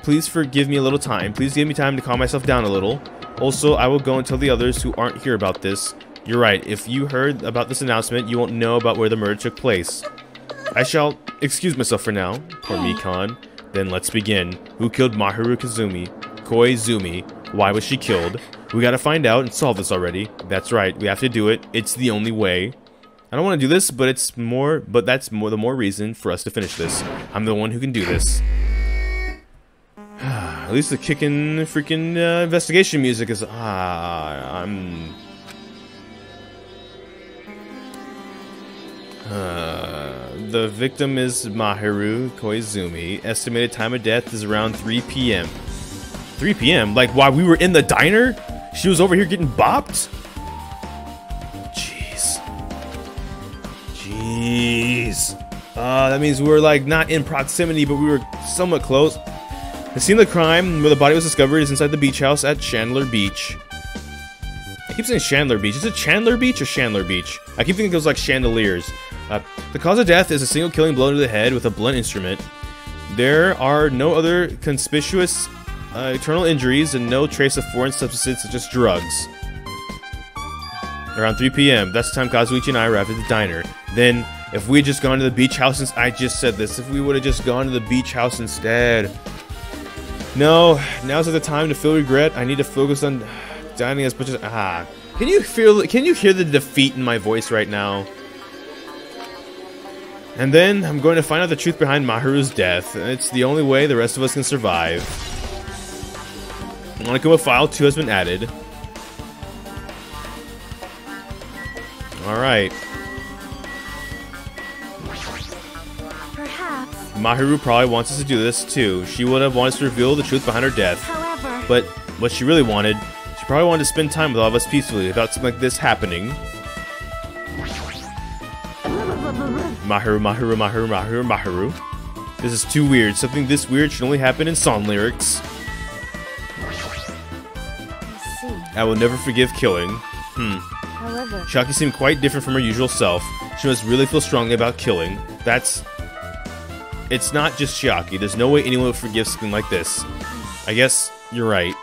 please forgive me a little time. Please give me time to calm myself down a little. Also, I will go and tell the others who aren't here about this. You're right. If you heard about this announcement, you won't know about where the murder took place. I shall excuse myself for now. Poor Mikan. Then let's begin. Who killed Maharu Koizumi? Why was she killed? We gotta find out and solve this already. That's right. We have to do it. It's the only way. I don't want to do this, but that's the more reason for us to finish this. I'm the one who can do this. At least the kickin' freaking investigation music is... the victim is Maharu Koizumi. Estimated time of death is around 3 p.m. 3 p.m.? Like, while we were in the diner? She was over here getting bopped? Jeez. That means we were, like, not in proximity, but we were somewhat close. The scene of the crime, where the body was discovered, is inside the beach house at Chandler Beach. I keep saying Chandler Beach. Is it Chandler Beach or Chandler Beach? I keep thinking it goes like chandeliers. The cause of death is a single killing blow to the head with a blunt instrument. There are no other conspicuous internal injuries and no trace of foreign substances such as drugs. Around 3 p.m. That's the time Kazuichi and I arrived at the diner. Then, if we had just gone to the beach house since I just said this, if we would have just gone to the beach house instead. No, now's not the time to feel regret. I need to focus on dining as much as Can you hear the defeat in my voice right now? And then I'm going to find out the truth behind Maharu's death, and it's the only way the rest of us can survive. Monokuma File 2 has been added. Alright. Perhaps. Maharu probably wants us to do this too. She would have wanted us to reveal the truth behind her death. However. But what she really wanted, she probably wanted to spend time with all of us peacefully without something like this happening. Maharu. This is too weird. Something this weird should only happen in song lyrics. I see. I will never forgive killing. However. Shaki seemed quite different from her usual self. She must really feel strongly about killing. It's not just Chiaki. There's no way anyone would forgive something like this. I guess you're right.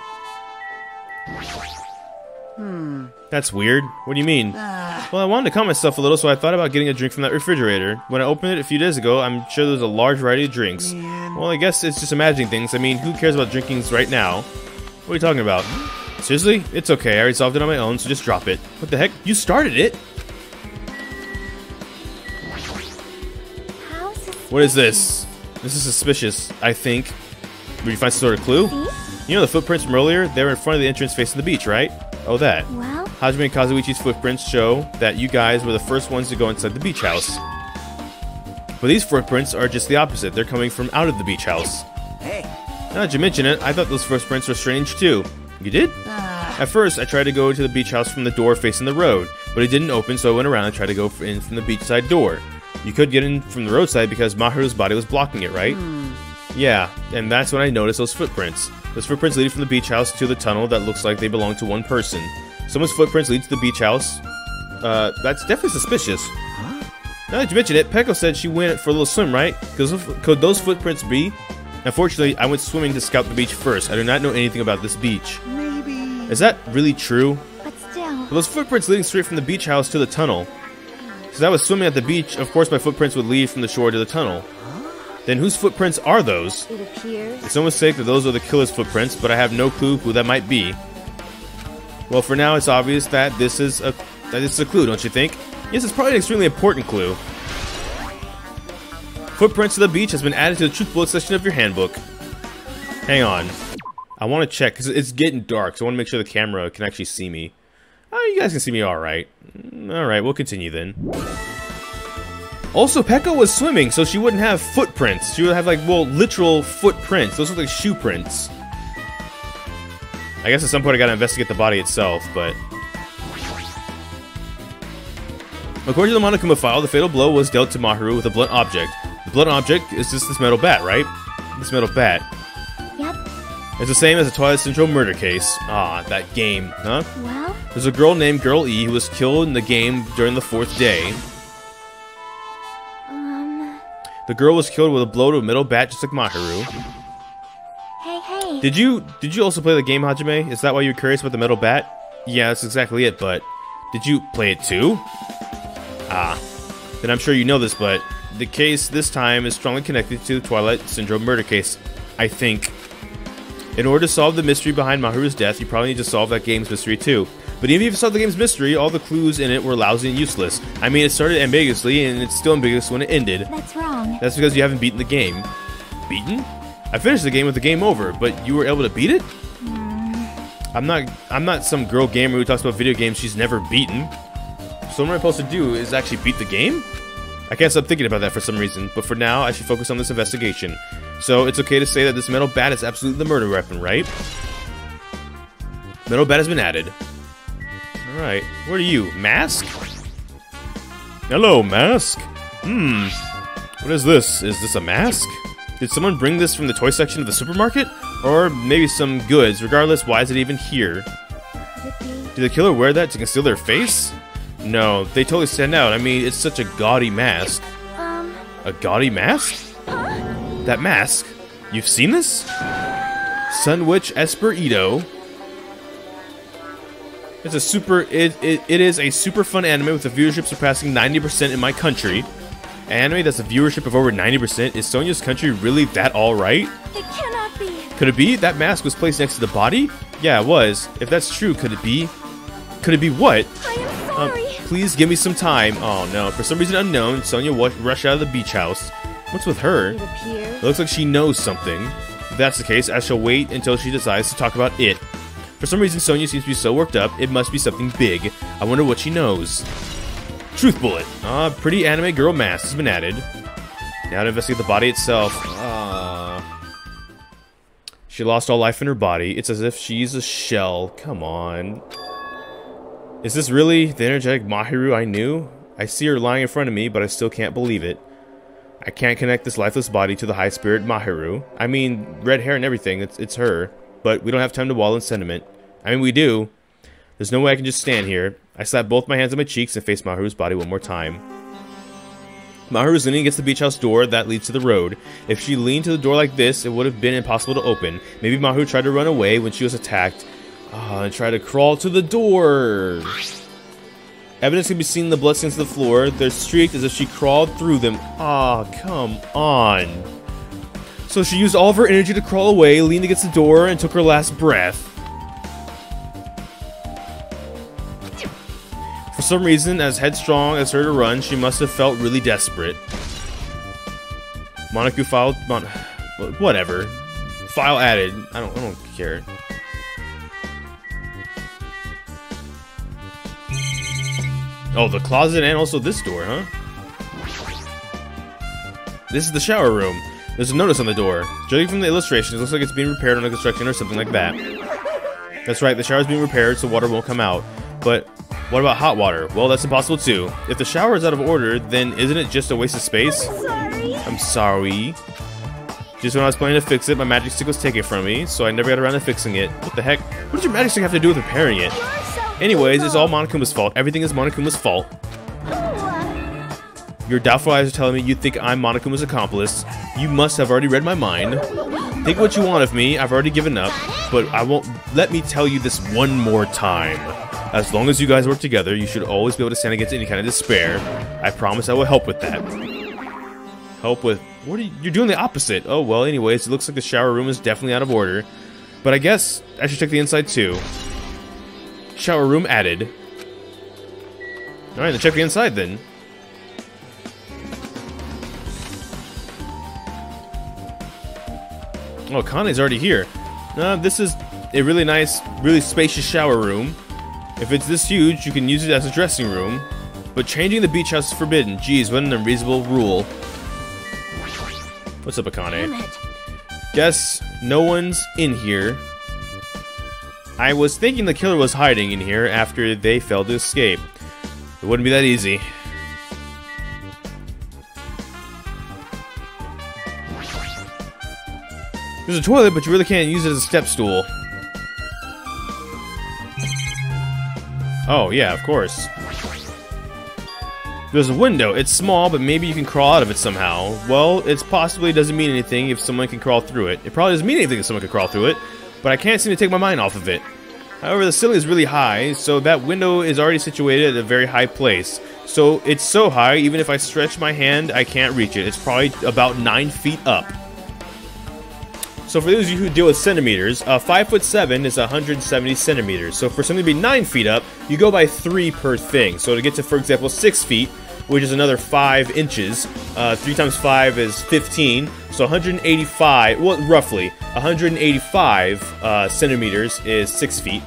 That's weird. What do you mean? Well, I wanted to calm myself a little, so I thought about getting a drink from that refrigerator. When I opened it a few days ago, I'm sure there's a large variety of drinks. Well, I guess it's just imagining things. I mean, who cares about drinking right now? What are you talking about? Seriously? It's okay. I already solved it on my own, so just drop it. What the heck? You started it? What is this? This is suspicious, I think. Did you find some sort of clue? You know the footprints from earlier? They were in front of the entrance facing the beach, right? Oh, that. Well? Hajime and Kazuichi's footprints show that you guys were the first ones to go inside the beach house. But these footprints are just the opposite. They're coming from out of the beach house. Hey. Now that you mention it, I thought those footprints were strange too. You did? At first, I tried to go to the beach house from the door facing the road, but it didn't open, so I went around and tried to go in from the beachside door. You could get in from the roadside because Maharu's body was blocking it, right? Yeah, and that's when I noticed those footprints. Those footprints leading from the beach house to the tunnel that looks like they belong to one person. Someone's footprints lead to the beach house. That's definitely suspicious. Now that you mention it, Peko said she went for a little swim, right? Could those footprints be? Unfortunately, I went swimming to scout the beach first. I do not know anything about this beach. Maybe. Is that really true? But still. Well, those footprints leading straight from the beach house to the tunnel. Since I was swimming at the beach, of course my footprints would lead from the shore to the tunnel. Then whose footprints are those? It appears. It's almost safe that those are the killer's footprints, but I have no clue who that might be. Well, for now, it's obvious that this is a clue, don't you think? Yes, it's probably an extremely important clue. Footprints to the beach has been added to the truth bullet section of your handbook. Hang on. I want to check, because it's getting dark, so I want to make sure the camera can actually see me. Oh, you guys can see me alright. Alright, we'll continue then. Also, Peko was swimming, so she wouldn't have footprints. She would have, like, well, literal footprints. Those look like shoe prints. I guess at some point I gotta investigate the body itself, but... According to the Monokuma file, the fatal blow was dealt to Maharu with a blunt object. The blunt object is just this metal bat, right? This metal bat. Yep. It's the same as the Twilight Syndrome murder case. Ah, that game, huh? Well? There's a girl named Girl E who was killed in the game during the 4th day. The girl was killed with a blow to a metal bat just like Maharu. Hey. Did you also play the game, Hajime? Is that why you were curious about the metal bat? Yeah, that's exactly it, but did you play it too? Ah. Then I'm sure you know this, but the case this time is strongly connected to the Twilight Syndrome murder case, I think. In order to solve the mystery behind Maharu's death, you probably need to solve that game's mystery too. But even if you solved the game's mystery, all the clues in it were lousy and useless. I mean, it started ambiguously, and it's still ambiguous when it ended. That's wrong. That's because you haven't beaten the game. Beaten? I finished the game with the game over, but you were able to beat it? I'm not some girl gamer who talks about video games she's never beaten. So what am I supposed to do is actually beat the game? I can't stop thinking about that for some reason, but for now, I should focus on this investigation. So it's okay to say that this metal bat is absolutely the murder weapon, right? Metal bat has been added. Alright, what are you, Mask? Hello, Mask. What is this? Is this a mask? Did someone bring this from the toy section of the supermarket? Or maybe some goods. Regardless, why is it even here? Could it be? Did the killer wear that to conceal their face? No, they totally stand out. I mean, it's such a gaudy mask. A gaudy mask? That mask? You've seen this? Sun Witch Esper Ito. It's a super. It is a super fun anime with a viewership surpassing 90% in my country. An anime that's a viewership of over 90%. Is Sonia's country really that alright? It cannot be. Could it be that mask was placed next to the body? Yeah, it was. If that's true, could it be? Could it be what? I am sorry. Please give me some time. Oh no! For some reason unknown, Sonia rushed out of the beach house. What's with her? It appears. It looks like she knows something. If that's the case, I shall wait until she decides to talk about it. For some reason, Sonia seems to be so worked up. It must be something big. I wonder what she knows. Truth bullet. Pretty anime girl mask has been added. Now to investigate the body itself. She lost all life in her body. It's as if she's a shell. Come on. Is this really the energetic Maharu I knew? I see her lying in front of me, but I still can't believe it. I can't connect this lifeless body to the high spirit Maharu. I mean, red hair and everything. It's her. But we don't have time to wallow in sentiment. I mean, we do. There's no way I can just stand here. I slap both my hands on my cheeks and face Maharu's body one more time. Maharu's leaning against the beach house door that leads to the road. If she leaned to the door like this, it would have been impossible to open. Maybe Maharu tried to run away when she was attacked. And tried to crawl to the door. Evidence can be seen in the bloodstains on the floor. They're streaked as if she crawled through them. Come on. So she used all of her energy to crawl away, leaned against the door, and took her last breath. For some reason, as headstrong as her to run, she must have felt really desperate. Monaku file... whatever. File added. I don't care. Oh, the closet and also this door, huh? This is the shower room. There's a notice on the door. Judging from the illustrations, it looks like it's being repaired under construction or something like that. That's right, the shower's being repaired so water won't come out. But what about hot water? Well, that's impossible too. If the shower is out of order, then isn't it just a waste of space? I'm sorry. Just when I was planning to fix it, my magic stick was taken from me, so I never got around to fixing it. What the heck? What does your magic stick have to do with repairing it? Anyways, it's all Monokuma's fault. Everything is Monokuma's fault. Your doubtful eyes are telling me you think I'm Monokuma's accomplice. You must have already read my mind. Think what you want of me. I've already given up, but I won't. Let me tell you this one more time. As long as you guys work together, you should always be able to stand against any kind of despair. I promise I will help with that. Help with... What are you... You're doing the opposite. Oh, well, anyways, it looks like the shower room is definitely out of order. But I guess I should check the inside, too. Shower room added. Alright, then check the inside, then. Oh, Kane's already here. This is a really nice, really spacious shower room. If it's this huge, you can use it as a dressing room. But changing the beach house is forbidden. Geez, what an unreasonable rule. What's up, Akane? Guess no one's in here. I was thinking the killer was hiding in here after they failed to escape. It wouldn't be that easy. There's a toilet, but you really can't use it as a step stool. Oh, yeah, of course. There's a window. It's small, but maybe you can crawl out of it somehow. Well, it possibly doesn't mean anything if someone can crawl through it. It probably doesn't mean anything if someone can crawl through it, but I can't seem to take my mind off of it. However, the ceiling is really high, so that window is already situated at a very high place. So it's so high, even if I stretch my hand, I can't reach it. It's probably about 9 feet up. So for those of you who deal with centimeters, 5'7" is 170 centimeters. So for something to be 9 feet up, you go by 3 per thing. So to get to, for example, 6 feet, which is another 5 inches, 3 times 5 is 15. So 185, well, roughly 185 centimeters is 6 feet.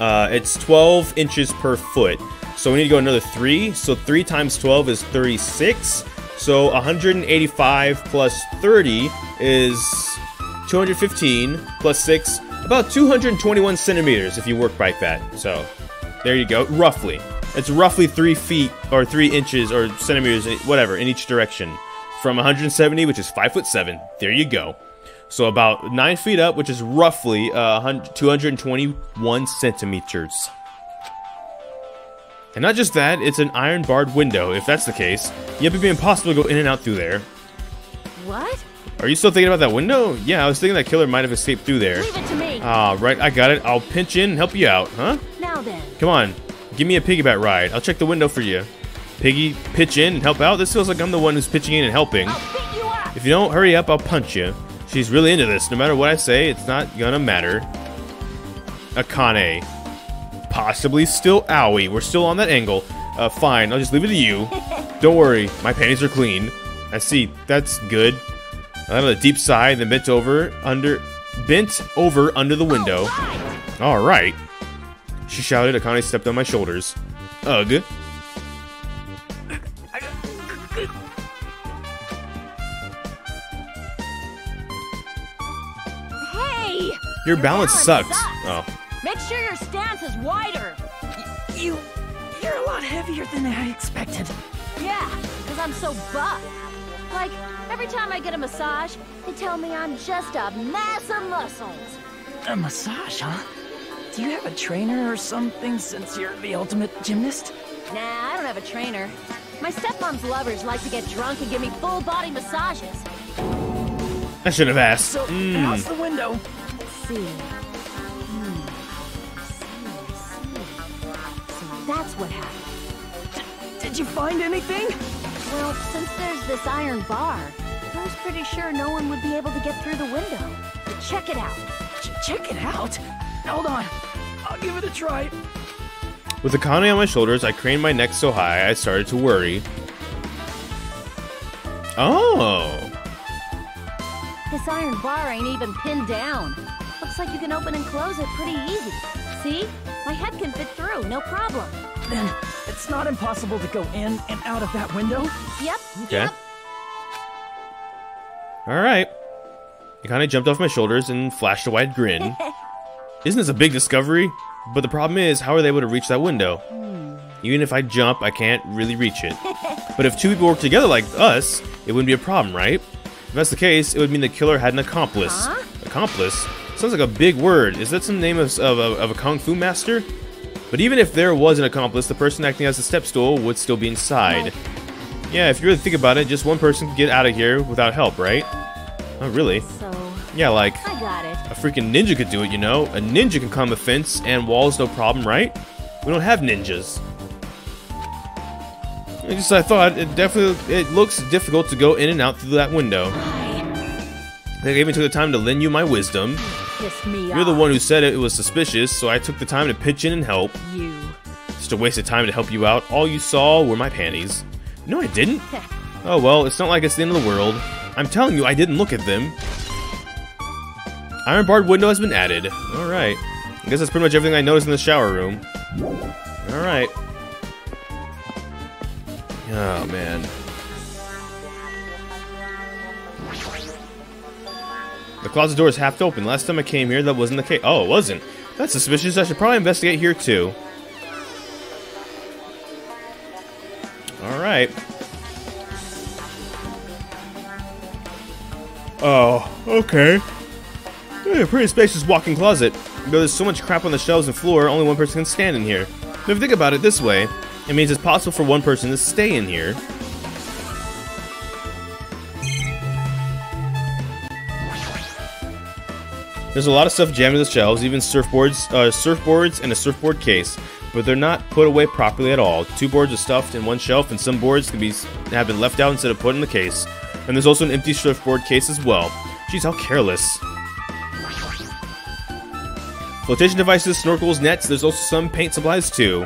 It's 12 inches per foot. So we need to go another 3. So 3 times 12 is 36. So 185 plus 30 is 215 plus 6, about 221 centimeters if you work like that. So there you go, roughly. It's roughly 3 feet or 3 inches or centimeters, whatever, in each direction. From 170, which is 5'7". There you go. So about 9 feet up, which is roughly 221 centimeters. And not just that, it's an iron barred window. If that's the case, yep, it'd be impossible to go in and out through there. What? Are you still thinking about that window? Yeah, I was thinking that killer might have escaped through there. Leave it to me. Right, I got it. I'll pinch in and help you out, huh? Now then. Come on, give me a piggyback ride. I'll check the window for you. Piggy, pitch in and help out? This feels like I'm the one who's pitching in and helping. I'll beat you up. If you don't hurry up, I'll punch you. She's really into this. No matter what I say, it's not gonna matter. Akane. Possibly still owie. We're still on that angle. Fine, I'll just leave it to you. Don't worry, my panties are clean. I see, that's good. I have a deep sigh, then bent over under the window. All right. She shouted. Akane stepped on my shoulders. Ugh. Hey! Your balance sucks. Oh. Make sure your stance is wider. You're a lot heavier than I expected. Yeah, because I'm so buff. Like, every time I get a massage, they tell me I'm just a mass of muscles. A massage, huh? Do you have a trainer or something since you're the ultimate gymnast? Nah, I don't have a trainer. My stepmom's lovers like to get drunk and give me full-body massages. I should have asked. So, how's the window? Let's see. So that's what happened. Did you find anything? Well, since there's this iron bar, I was pretty sure no one would be able to get through the window. But check it out. Check it out? Hold on. I'll give it a try. With Akane on my shoulders, I craned my neck so high I started to worry. Oh. This iron bar ain't even pinned down. Looks like you can open and close it pretty easy. See? My head can fit through, no problem. Then it's not impossible to go in and out of that window? Yep. Okay. Yep. Alright. Akane jumped off my shoulders and flashed a wide grin. Isn't this a big discovery? But the problem is, how are they able to reach that window? Even if I jump, I can't really reach it. But if two people work together like us, it wouldn't be a problem, right? If that's the case, it would mean the killer had an accomplice. Huh? Accomplice? Sounds like a big word. Is that some name of a kung fu master? But even if there was an accomplice, the person acting as a step stool would still be inside. Yeah, if you really think about it, just one person can get out of here without help, right? Oh, really? So, Yeah, like, I got it. a freaking ninja could do it, you know? A ninja can climb a fence and walls, no problem, right? We don't have ninjas. I thought, it looks difficult to go in and out through that window. I even took the time to lend you my wisdom. Pissed me You're the off. one who said it was suspicious, so I took the time to pitch in and help. You. Just a waste of time to help you out. All you saw were my panties. No, I didn't. Oh, well, it's not like it's the end of the world. I'm telling you, I didn't look at them. Iron barred window has been added. Alright. I guess that's pretty much everything I noticed in the shower room. Alright. Oh, man. The closet door is half open. Last time I came here, that wasn't the case. Oh, it wasn't. That's suspicious. I should probably investigate here, too. Alright. Oh, okay. Yeah, pretty spacious walk-in closet. Though there's so much crap on the shelves and floor, only one person can stand in here. But if you think about it this way, it means it's possible for one person to stay in here. There's a lot of stuff jammed in the shelves, even surfboards and a surfboard case, but they're not put away properly at all. 2 boards are stuffed in one shelf, and some boards have been left out instead of put in the case. And there's also an empty surfboard case as well. Jeez, how careless. Flotation devices, snorkels, nets, there's also some paint supplies too.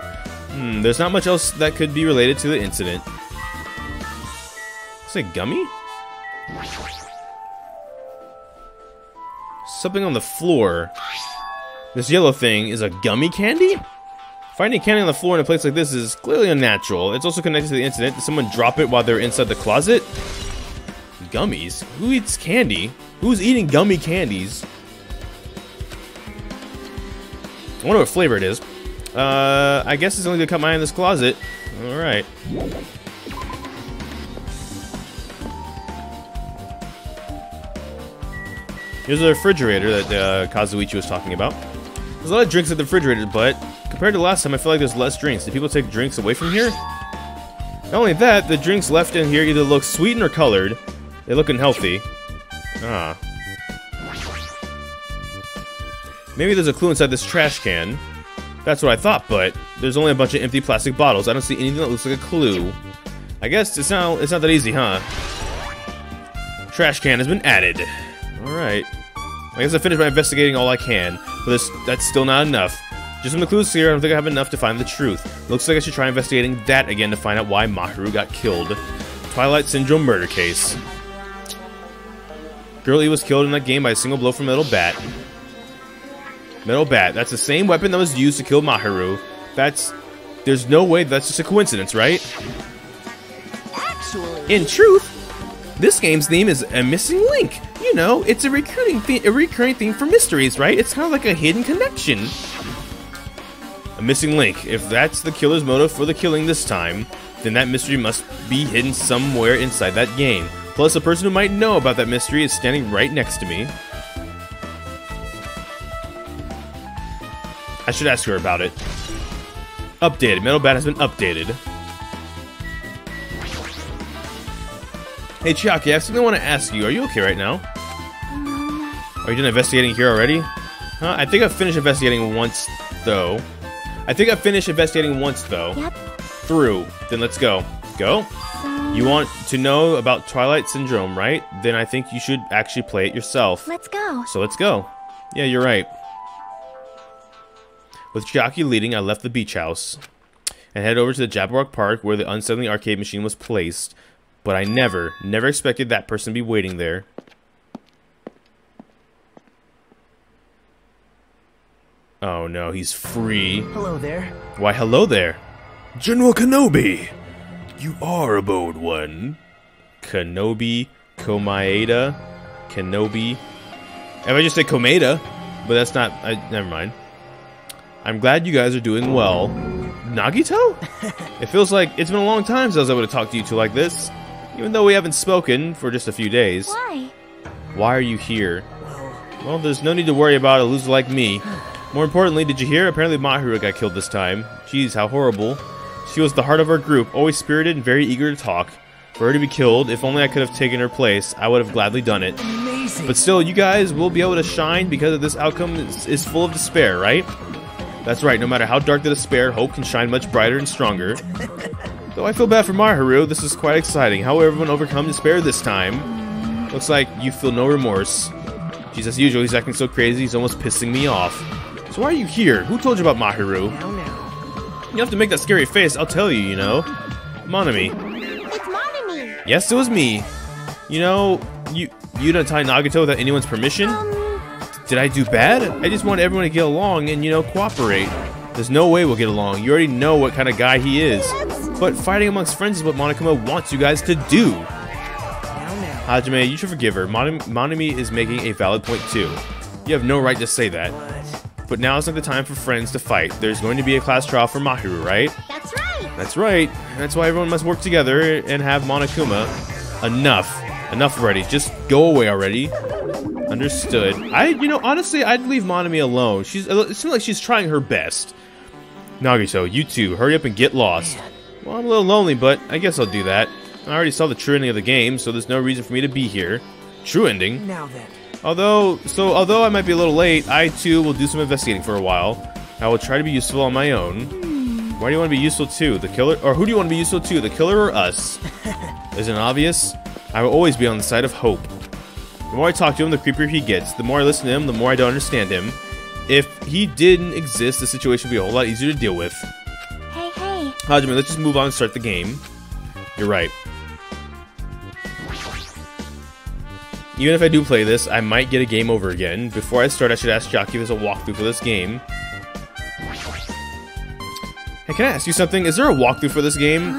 There's not much else that could be related to the incident. Is it gummy? Something on the floor. This yellow thing is a gummy candy? Finding candy on the floor in a place like this is clearly unnatural. It's also connected to the incident. Did someone drop it while they're inside the closet? Gummies? Who eats candy? Who's eating gummy candies? I wonder what flavor it is. I guess it's only gonna cut my eye in this closet. Alright. Here's the refrigerator that Kazuichi was talking about. There's a lot of drinks at the refrigerator, but compared to last time, I feel like there's less drinks. Did people take drinks away from here? Not only that, the drinks left in here either look sweetened or colored. They look unhealthy. Ah. Maybe there's a clue inside this trash can. That's what I thought, but there's only a bunch of empty plastic bottles. I don't see anything that looks like a clue. I guess it's not that easy, huh? Trash can has been added. Alright. I guess I finished my investigating all I can, but that's still not enough. Just from the clues here, I don't think I have enough to find the truth. Looks like I should try investigating that again to find out why Maharu got killed. Twilight Syndrome murder case. Girl E was killed in that game by a single blow from Metal Bat. Metal Bat. That's the same weapon that was used to kill Maharu. There's no way that's just a coincidence, right? Actually, In truth, this game's theme is a missing link. You know, it's a recurring theme for mysteries, right? It's kind of like a hidden connection. A missing link. If that's the killer's motive for the killing this time, then that mystery must be hidden somewhere inside that game. Plus, the person who might know about that mystery is standing right next to me. I should ask her about it. Updated. Metal Bat has been updated. Hey Chiaki, I have something I want to ask you. Are you okay right now? Are you done investigating here already? Huh? I think I've finished investigating once, though. Yep. Through. Then let's go. Go? You want to know about Twilight Syndrome, right? Then I think you should actually play it yourself. Let's go. So let's go. Yeah, you're right. With Chiaki leading, I left the beach house and headed over to the Jabberwock Park where the unsettling arcade machine was placed. But I never expected that person to be waiting there. Oh no, he's free. hello there. Why, hello there. General Kenobi! You are a bold one. Kenobi, Komaeda, Kenobi. If I just say Komeda, but that's not... never mind. I'm glad you guys are doing well. Nagito? It feels like it's been a long time since I was able to talk to you two like this. Even though we haven't spoken for just a few days. Why? Why are you here? Well, there's no need to worry about a loser like me. More importantly, did you hear? Apparently Maharu got killed this time. Jeez, how horrible. She was the heart of our group, always spirited and very eager to talk. For her to be killed, if only I could have taken her place, I would have gladly done it. Amazing. But still, you guys will be able to shine because of this outcome is full of despair, right? That's right, no matter how dark the despair, hope can shine much brighter and stronger. Though I feel bad for Maharu, this is quite exciting. How will everyone overcome despair this time? Looks like you feel no remorse. Jeez, as usual, he's acting so crazy, he's almost pissing me off. So why are you here? Who told you about Maharu? Now. You have to make that scary face, I'll tell you, you know. Monami. It's Monami. Yes, it was me. You know, you didn't tie Nagito without anyone's permission? Did I do bad? I just want everyone to get along and, you know, cooperate. There's no way we'll get along. You already know what kind of guy he is. But fighting amongst friends is what Monokuma wants you guys to do. Now. Hajime, you should forgive her. Monami is making a valid point too. You have no right to say that. But now is not the time for friends to fight. There's going to be a class trial for Maharu, right? That's right. That's right. That's why everyone must work together and have Monokuma. Enough. Enough already. Just go away already. Understood. Honestly, I'd leave Monami alone. It seems like she's trying her best. Nagito, you two, hurry up and get lost. Well, I'm a little lonely, but I guess I'll do that. I already saw the true ending of the game, so there's no reason for me to be here. True ending? Now then. Although I might be a little late, I too will do some investigating for a while. I will try to be useful on my own. Why do you want to be useful to? The killer? Or who do you want to be useful to? The killer or us? Isn't it obvious? I will always be on the side of hope. The more I talk to him, the creepier he gets. The more I listen to him, the more I don't understand him. If he didn't exist, the situation would be a whole lot easier to deal with. Hey. Hajime, let's just move on and start the game. You're right. Even if I do play this, I might get a game over again. Before I start, I should ask Chiaki if there's a walkthrough for this game. Hey, can I ask you something? Is there a walkthrough for this game?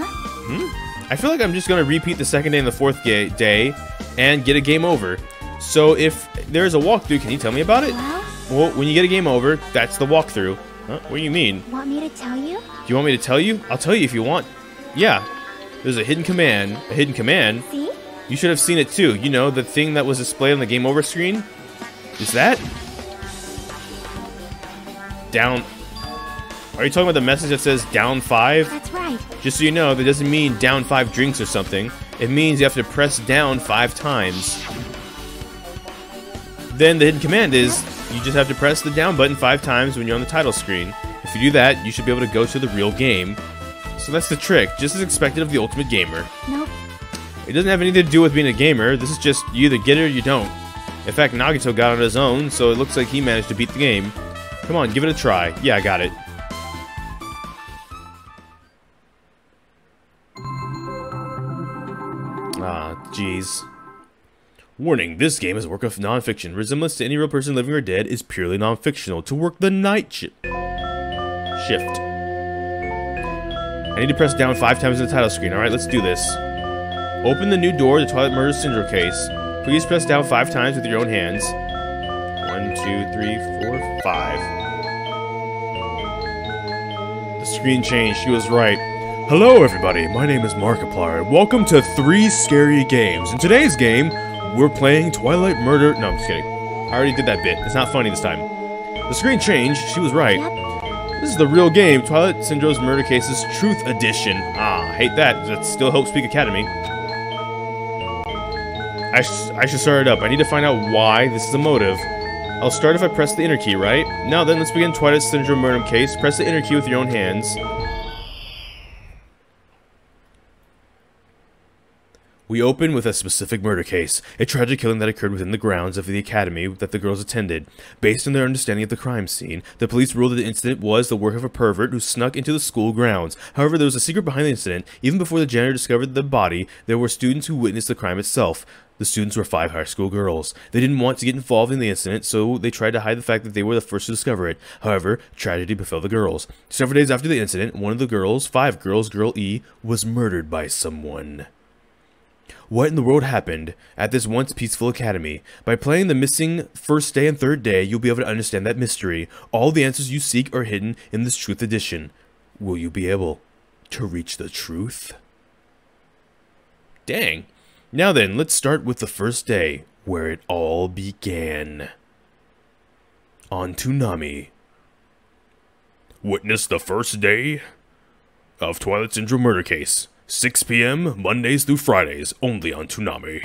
I feel like I'm just going to repeat the second day and the fourth day and get a game over. So if there's a walkthrough, can you tell me about it? Well, when you get a game over, that's the walkthrough. Huh? What do you mean? Want me to tell you? Do you want me to tell you? I'll tell you if you want. Yeah. There's a hidden command. A hidden command? See? You should have seen it too. You know, the thing that was displayed on the game over screen? Is that? Down. Are you talking about the message that says down 5? That's right. Just so you know, that doesn't mean down 5 drinks or something. It means you have to press down 5 times. Then the hidden command is, you just have to press the down button 5 times when you're on the title screen. If you do that, you should be able to go to the real game. So that's the trick, just as expected of the Ultimate Gamer. Nope. It doesn't have anything to do with being a gamer, this is just, you either get it or you don't. In fact, Nagito got it on his own, so it looks like he managed to beat the game. Come on, give it a try. Yeah, I got it. Ah, jeez. Warning, this game is a work of non-fiction. Resemblance to any real person living or dead is purely non-fictional. To work the night shift. I need to press down 5 times on the title screen. Alright, let's do this. Open the new door to the Twilight Murder Syndrome case. Please press down 5 times with your own hands. 1, 2, 3, 4, 5. The screen changed. She was right. Hello everybody, my name is Markiplier. Welcome to 3 Scary Games. In today's game, we're playing Twilight Murder... No, I'm just kidding. I already did that bit. It's not funny this time. The screen changed. She was right. This is the real game, Twilight Syndrome's Murder Cases Truth Edition. Ah, hate that. That's still Hope Speak Academy. I should start it up. I need to find out why this is the motive. I'll start if I press the enter key, right? Now then, let's begin Twilight Syndrome Murder Case. Press the enter key with your own hands. We open with a specific murder case, a tragic killing that occurred within the grounds of the academy that the girls attended. Based on their understanding of the crime scene, the police ruled that the incident was the work of a pervert who snuck into the school grounds. However, there was a secret behind the incident. Even before the janitor discovered the body, there were students who witnessed the crime itself. The students were 5 high school girls. They didn't want to get involved in the incident, so they tried to hide the fact that they were the first to discover it. However, tragedy befell the girls. Several days after the incident, one of the girls, 5 girls, Girl E, was murdered by someone. What in the world happened at this once peaceful academy? By playing the missing first day and third day, you'll be able to understand that mystery. All the answers you seek are hidden in this Truth Edition. Will you be able to reach the truth? Dang. Now then, let's start with the first day, where it all began. On Toonami. Witness the first day of Twilight Syndrome Murder Case. 6 p.m. Mondays through Fridays, only on Toonami.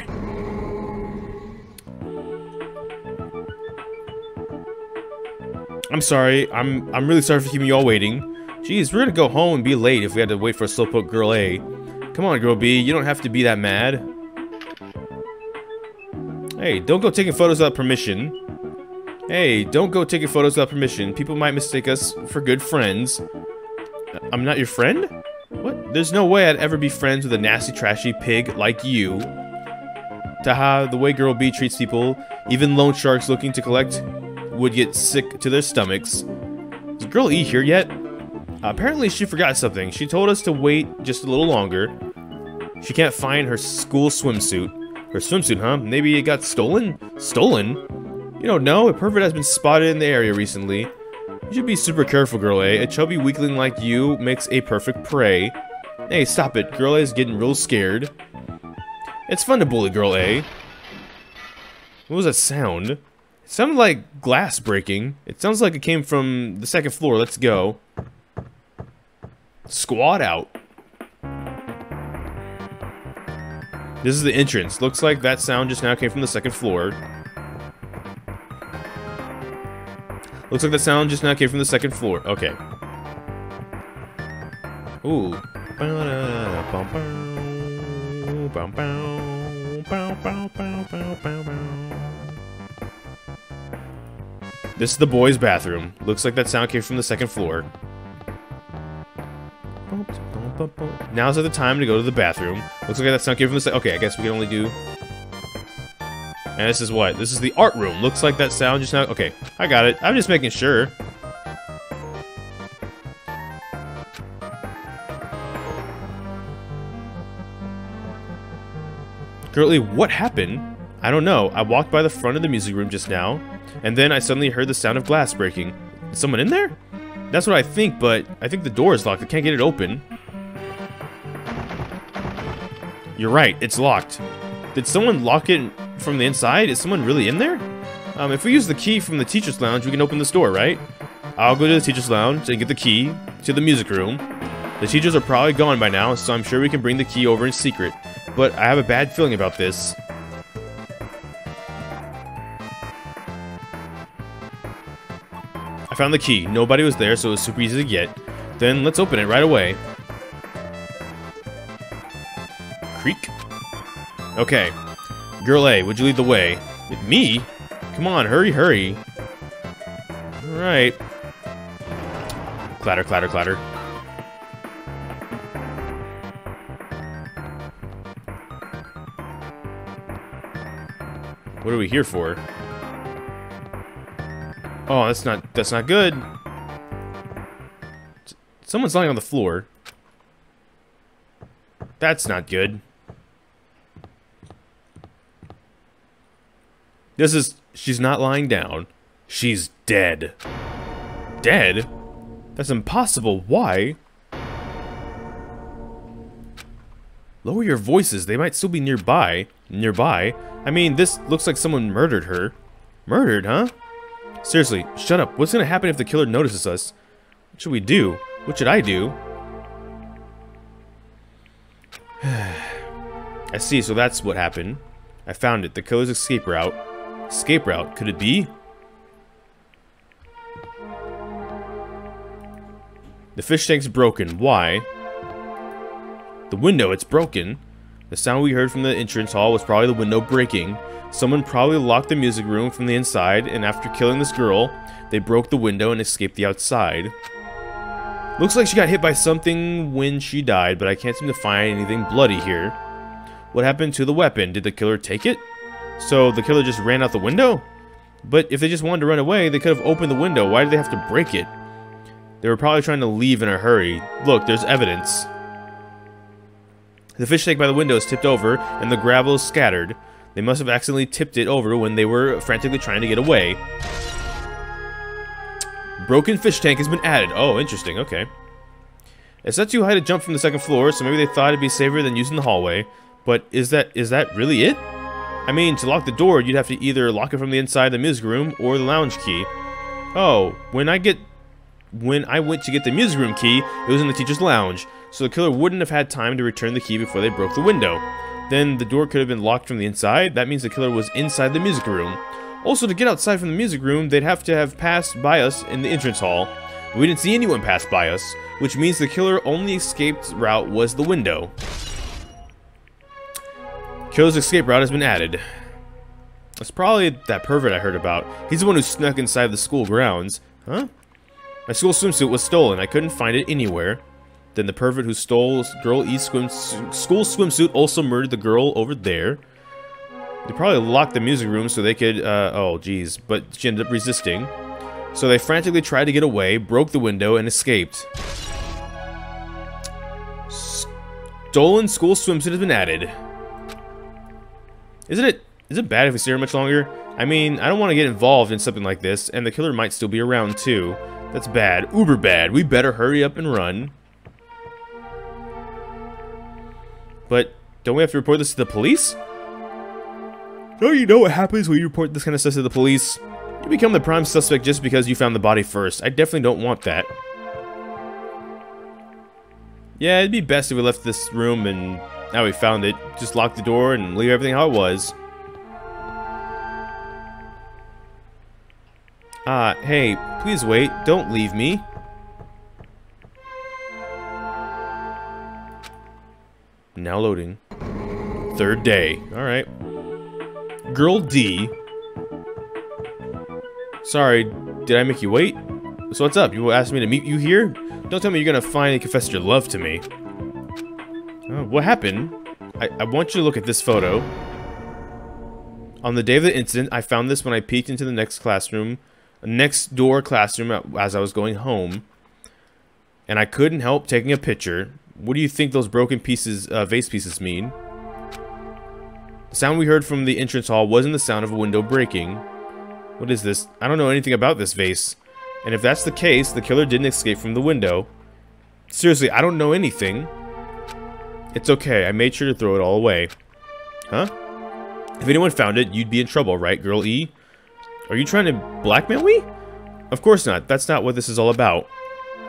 I'm sorry. I'm really sorry for keeping you all waiting. Jeez, we're gonna go home and be late if we had to wait for a slowpoke Girl A. Come on, Girl B. You don't have to be that mad. Hey, don't go taking photos without permission. Hey, don't go taking photos without permission. People might mistake us for good friends. I'm not your friend? What? There's no way I'd ever be friends with a nasty, trashy pig like you. Taha, the way Girl B treats people, even loan sharks looking to collect would get sick to their stomachs. Is Girl E here yet? Apparently she forgot something. She told us to wait just a little longer. She can't find her school swimsuit. Her swimsuit, huh? Maybe it got stolen? Stolen? You don't know. A pervert has been spotted in the area recently. You should be super careful, Girl A. A chubby weakling like you makes a perfect prey. Hey, stop it. Girl A is getting real scared. It's fun to bully Girl A. What was that sound? It sounded like glass breaking. It sounds like it came from the 2nd floor. Let's go. Squad out. This is the entrance. Looks like that sound just now came from the 2nd floor. Looks like the sound just now came from the 2nd floor. Okay. Ooh. This is the boys' bathroom. Looks like that sound came from the 2nd floor. Now's the time to go to the bathroom. Looks like that sound came from the okay, I guess we can only do... And this is what? This is the art room. Looks like that sound just now... Okay, I got it. I'm just making sure. Currently, what happened? I don't know. I walked by the front of the music room just now, and then I suddenly heard the sound of glass breaking. Is someone in there? That's what I think, but I think the door is locked. I can't get it open. You're right, it's locked. Did someone lock it from the inside? Is someone really in there? If we use the key from the teacher's lounge, we can open this door, right? I'll go to the teacher's lounge and get the key to the music room. The teachers are probably gone by now, so I'm sure we can bring the key over in secret. But I have a bad feeling about this. I found the key. Nobody was there, so it was super easy to get. Then let's open it right away. Creak. Okay. Girl A, would you lead the way? Me? Come on, hurry, hurry. Alright. Clatter, clatter, clatter. What are we here for? Oh, that's not good. Someone's lying on the floor. That's not good. She's not lying down. She's dead. Dead? That's impossible. Why? Lower your voices. They might still be nearby. I mean, this looks like someone murdered her. Murdered, huh? Seriously, shut up. What's gonna happen if the killer notices us? What should we do? What should I do? I see, so that's what happened. I found it. The killer's escape route. Escape route. Could it be? The fish tank's broken. Why? The window, it's broken. The sound we heard from the entrance hall was probably the window breaking. Someone probably locked the music room from the inside, and after killing this girl, they broke the window and escaped the outside. Looks like she got hit by something when she died, but I can't seem to find anything bloody here. What happened to the weapon? Did the killer take it? So the killer just ran out the window? But if they just wanted to run away, they could have opened the window. Why did they have to break it? They were probably trying to leave in a hurry. Look, there's evidence. The fish tank by the window is tipped over, and the gravel is scattered. They must have accidentally tipped it over when they were frantically trying to get away. Broken fish tank has been added. Oh, interesting. Okay. It's not too high to jump from the second floor, so maybe they thought it'd be safer than using the hallway. But is that really it? I mean, to lock the door, you'd have to either lock it from the inside of the music room or the lounge key. Oh, when I went to get the music room key, it was in the teacher's lounge, so the killer wouldn't have had time to return the key before they broke the window. Then the door could have been locked from the inside. That means the killer was inside the music room. Also, to get outside from the music room, they'd have to have passed by us in the entrance hall. We didn't see anyone pass by us, which means the killer only escaped route was the window. Killer's escape route has been added. It's probably that pervert I heard about. He's the one who snuck inside the school grounds. Huh? My school swimsuit was stolen. I couldn't find it anywhere. Then the pervert who stole Girl E's school swimsuit also murdered the girl over there. They probably locked the music room so they could, oh geez, but she ended up resisting. So they frantically tried to get away, broke the window, and escaped. Stolen school swimsuit has been added. Is it bad if we stay here much longer? I mean, I don't want to get involved in something like this, and the killer might still be around too. That's bad. Uber bad. We better hurry up and run. But don't we have to report this to the police? Don't you know what happens when you report this kind of stuff to the police? You become the prime suspect just because you found the body first. I definitely don't want that. Yeah, it'd be best if we left this room and now we found it. Just lock the door and leave everything how it was. Hey, please wait. Don't leave me. Now loading. Third day. Alright. Girl D. Sorry, did I make you wait? So what's up? You asked me to meet you here? Don't tell me you're gonna finally confess your love to me. What happened? I want you to look at this photo. On the day of the incident, I found this when I peeked into the next door classroom as I was going home. And I couldn't help taking a picture. What do you think those broken pieces, vase pieces mean? The sound we heard from the entrance hall wasn't the sound of a window breaking. What is this? I don't know anything about this vase. And if that's the case, the killer didn't escape from the window. Seriously, I don't know anything. It's okay, I made sure to throw it all away. Huh? If anyone found it, you'd be in trouble, right, Girl E? Are you trying to blackmail me? Of course not. That's not what this is all about.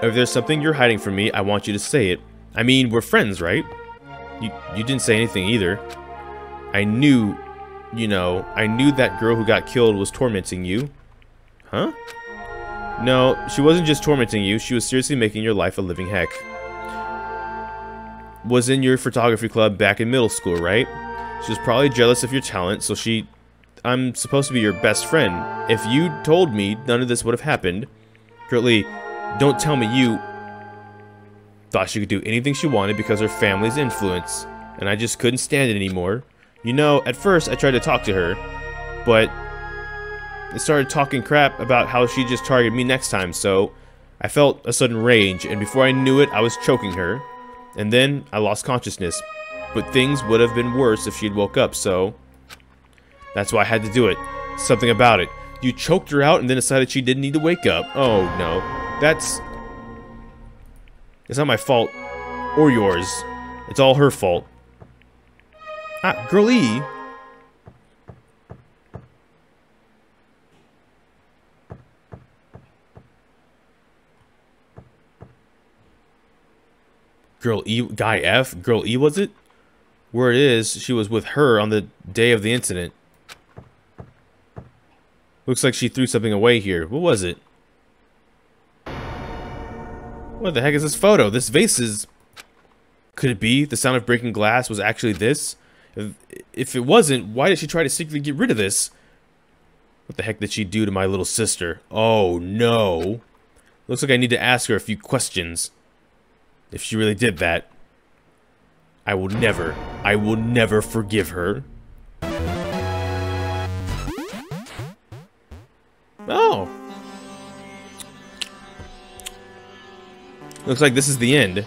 If there's something you're hiding from me, I want you to say it. I mean, we're friends, right? You didn't say anything either. I knew, you know, I knew that girl who got killed was tormenting you. Huh? No, she wasn't just tormenting you. She was seriously making your life a living heck. Was in your photography club back in middle school, right? She was probably jealous of your talent, so I'm supposed to be your best friend. If you told me, none of this would have happened. Currently, don't tell me you thought she could do anything she wanted because of her family's influence, and I just couldn't stand it anymore. You know, at first I tried to talk to her, but it started talking crap about how she just targeted me next time, so I felt a sudden rage, and before I knew it, I was choking her, and then I lost consciousness. But things would have been worse if she'd woke up, so that's why I had to do it. Something about it. You choked her out and then decided she didn't need to wake up. Oh no. It's not my fault. Or yours. It's all her fault. Ah, Girl E. Girl E, Guy F? Girl E, was it? Where it is, she was with her on the day of the incident. Looks like she threw something away here. What was it? What the heck is this photo? This vase is... Could it be the sound of breaking glass was actually this? If it wasn't, why did she try to secretly get rid of this? What the heck did she do to my little sister? Oh no. Looks like I need to ask her a few questions. If she really did that. I will never forgive her. Oh. Looks like this is the end.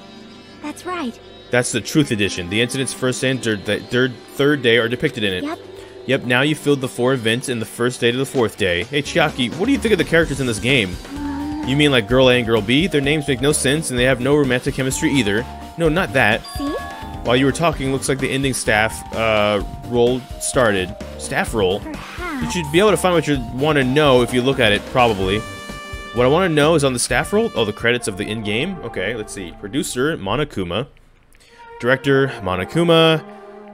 That's right. That's the Truth Edition. The incident's first and third day are depicted in it. Yep. Yep, now you filled the 4 events in the first day to the 4th day. Hey, Chiaki, what do you think of the characters in this game? You mean like Girl A and Girl B? Their names make no sense, and they have no romantic chemistry either. No, not that. See? While you were talking, looks like the ending staff roll started. Staff roll? Perhaps. You should be able to find what you want to know if you look at it, probably. What I want to know is on the staff roll. Oh, the credits of the in-game? Okay, let's see. Producer, Monokuma. Director, Monokuma.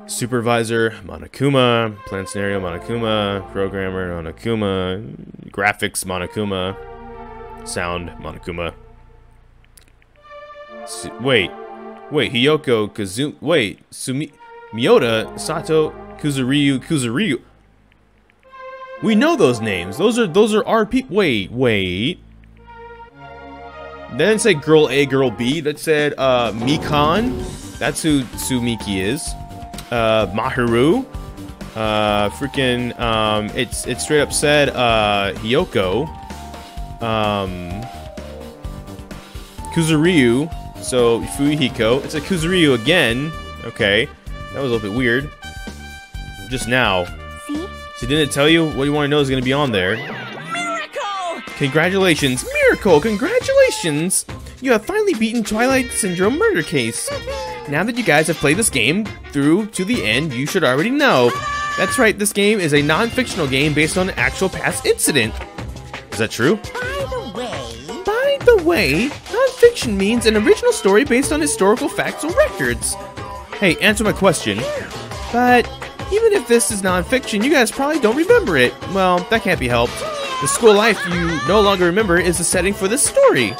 Supervisor, Monokuma. Plan scenario, Monokuma. Programmer, Monokuma. Graphics, Monokuma. Sound, Monokuma. Wait, Hiyoko Kazu. Wait, Miyota, Sato, Kuzuryu. We know those names. Those are our people. Wait. That didn't say Girl A, Girl B. That said Mikan. That's who Tsumiki is. Maharu. It straight up said Hiyoko. Kuzuryu. So Fuihiko. It's a Kuzuryu again. Okay. That was a little bit weird. Just now. See? She didn't tell you what you want to know is going to be on there. Miracle! Congratulations. Miracle! Congratulations! You have finally beaten Twilight Syndrome Murder Case. Now that you guys have played this game through to the end, you should already know. That's right, this game is a non-fictional game based on an actual past incident. Is that true? By the way, non-fiction means an original story based on historical facts or records. Hey, answer my question. But even if this is non-fiction, you guys probably don't remember it. Well, that can't be helped. The school life you no longer remember is the setting for this story.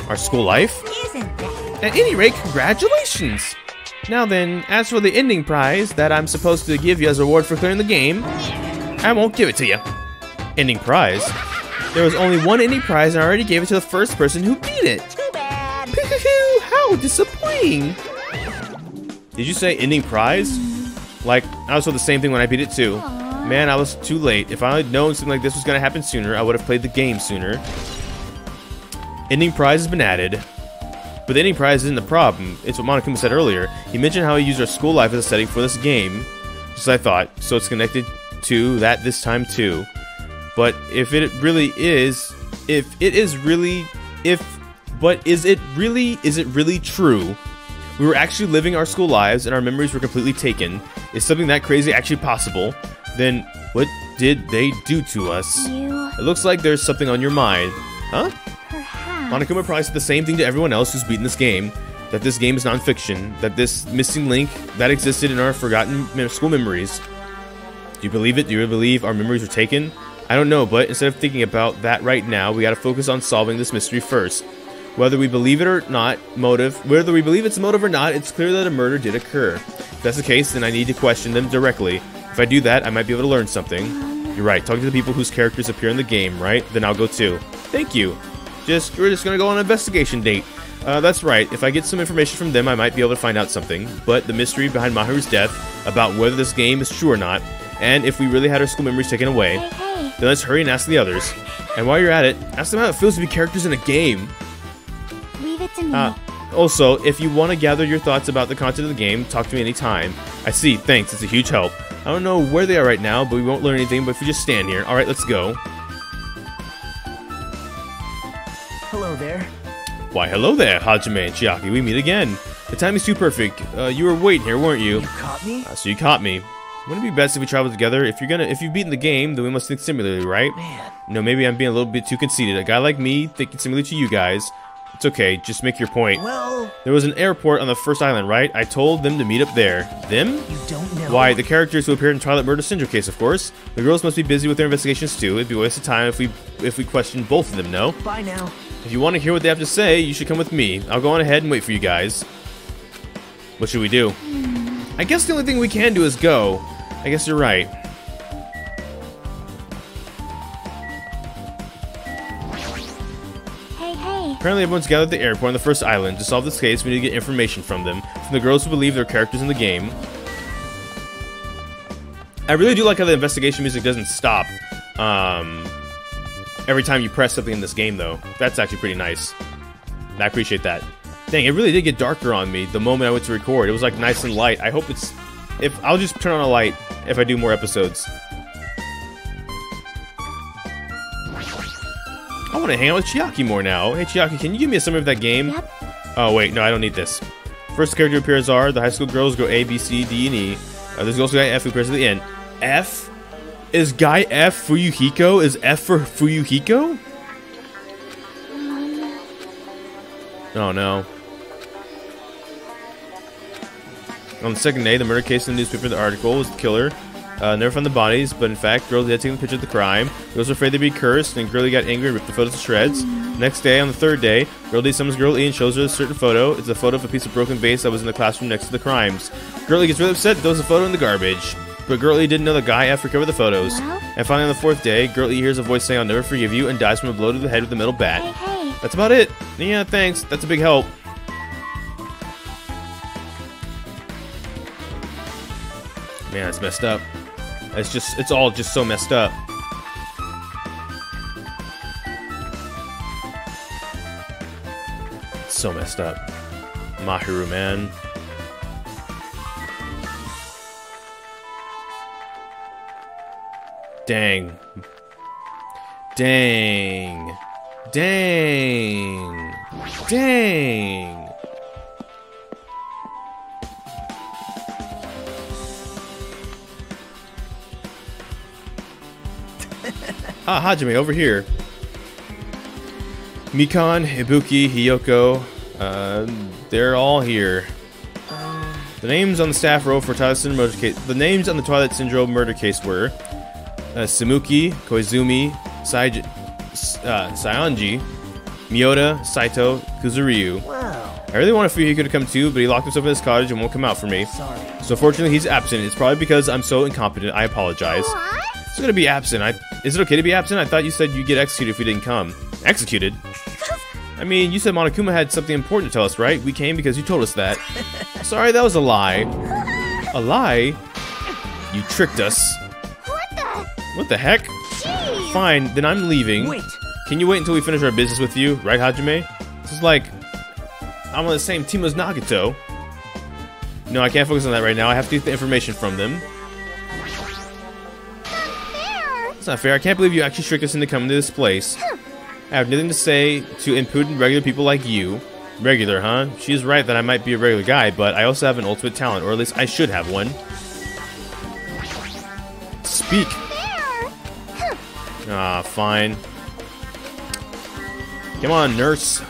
Our school life? Isn't that? At any rate, congratulations! Now then, as for the ending prize that I'm supposed to give you as a reward for clearing the game, I won't give it to you. Ending prize? There was only one ending prize and I already gave it to the first person who beat it. Too bad. How disappointing! Did you say ending prize? Like, I was told the same thing when I beat it too. Man, I was too late. If I had known something like this was going to happen sooner, I would have played the game sooner. Ending prize has been added. But the ending prize isn't the problem. It's what Monokuma said earlier. He mentioned how he used our school life as a setting for this game. Just as I thought. So it's connected to that this time too. But if it really is... is it really true? We were actually living our school lives and our memories were completely taken. Is something that crazy actually possible? Then what did they do to us? It looks like there's something on your mind. Huh? Perhaps. Monokuma probably said the same thing to everyone else who's beaten this game. That this game is non-fiction. That this missing link that existed in our forgotten school memories. Do you believe it? Do you really believe our memories were taken? I don't know, but instead of thinking about that right now, we gotta focus on solving this mystery first. Whether we believe it or not, whether we believe it's a motive or not, it's clear that a murder did occur. If that's the case, then I need to question them directly. If I do that, I might be able to learn something. You're right, talking to the people whose characters appear in the game, right? Then I'll go too. Thank you. We're just gonna go on an investigation date. That's right, if I get some information from them, I might be able to find out something. But the mystery behind Maharu's death, about whether this game is true or not, and if we really had our school memories taken away, Hey. then let's hurry and ask the others. And while you're at it, ask them how it feels to be characters in a game. Leave it to me. Also, if you want to gather your thoughts about the content of the game, talk to me anytime. I see, thanks, it's a huge help. I don't know where they are right now, but we won't learn anything but if we just stand here. Alright, let's go. Hello there. Why, hello there, Hajime and Chiaki, we meet again. The timing's too perfect. You were waiting here, weren't you? You caught me? So you caught me. Wouldn't it be best if we traveled together? If you've beaten the game, then we must think similarly, right? Man. No, maybe I'm being a little bit too conceited. A guy like me, thinking similarly to you guys. It's okay, just make your point. Well, There was an airport on the first island, right? I told them to meet up there. Them? you don't know. Why, the characters who appeared in Twilight Murder Syndrome case, of course. The girls must be busy with their investigations too. It'd be a waste of time if we questioned both of them, no? Bye now. If you want to hear what they have to say, you should come with me. I'll go on ahead and wait for you guys. What should we do? I guess the only thing we can do is go. I guess you're right. Hey. Apparently everyone's gathered at the airport on the first island. To solve this case, we need to get information from them. From the girls who believe they're characters in the game. I really do like how the investigation music doesn't stop. Every time you press something in this game, though. That's actually pretty nice. I appreciate that. Dang, it really did get darker on me the moment I went to record. It was like nice and light. I hope it's... I'll just turn on a light if I do more episodes. I want to hang out with Chiaki more now. Hey Chiaki, can you give me a summary of that game? Yep. Oh wait, no, I don't need this. First character who appears are the high school girls go A, B, C, D, and E. There's also guy F who appears at the end. F? Is guy F Fuyuhiko? Is F for Fuyuhiko? Oh no. On the second day, the murder case in the newspaper, the article was the killer. Never found the bodies, but in fact, Girlie had taken the picture of the crime. Girls were afraid they'd be cursed, and Girlie got angry and ripped the photos to shreds. Next day, on the third day, Girlie summons Girl E and shows her a certain photo. It's a photo of a piece of broken vase that was in the classroom next to the crimes. Girlie gets really upset and throws the photo in the garbage. But Girl E didn't know the guy F recovered the photos. Well? And finally, on the fourth day, Girl E hears a voice saying, "I'll never forgive you," and dies from a blow to the head with a metal bat. Hey. That's about it. Yeah, thanks. That's a big help. Man, it's messed up. It's all just so messed up. It's so messed up. Maharu, man. Dang. Dang. Dang. Dang. Ah, Hajime, over here. Mikan, Ibuki, Hiyoko, they're all here. The names on the staff roll for Twilight Syndrome murder case. The names on the Twilight Syndrome murder case were Samuki, Koizumi, Saionji, Miyota, Saito, Kuzuryu. Wow. I really wanted Fuyuhiko to come too, but he locked himself in his cottage and won't come out for me. Sorry. So fortunately, he's absent. It's probably because I'm so incompetent. I apologize. What? It's gonna be absent. Is it okay to be absent? I thought you said you'd get executed if we didn't come. Executed? I mean, you said Monokuma had something important to tell us, right? We came because you told us that. Sorry, that was a lie. A lie? You tricked us. What the heck? Jeez. Fine, then I'm leaving. Wait. Can you wait until we finish our business with you, right, Hajime? This is like... I'm on the same team as Nagato. No, I can't focus on that right now. I have to get the information from them. It's not fair. I can't believe you actually tricked us into coming to this place. I have nothing to say to impudent regular people like you. Regular, huh? She's right that I might be a regular guy, but I also have an ultimate talent, or at least I should have one. Speak. Ah, fine. Come on, nurse.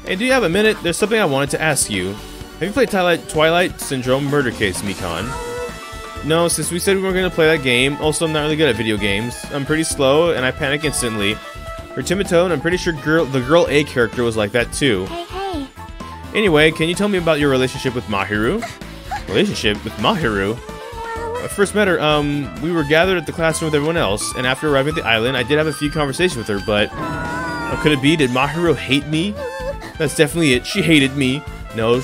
Hey, do you have a minute? There's something I wanted to ask you. Have you played Twilight Syndrome Murder Case, Mikan? No, since we said we weren't going to play that game. Also, I'm not really good at video games. I'm pretty slow, and I panic instantly. Her timid tone, I'm pretty sure the girl A character was like that too. Hey. Anyway, can you tell me about your relationship with Maharu? Relationship with Maharu? I first met her, we were gathered at the classroom with everyone else, and after arriving at the island, I did have a few conversations with her, but... How could it be? Did Maharu hate me? That's definitely it. She hated me. No,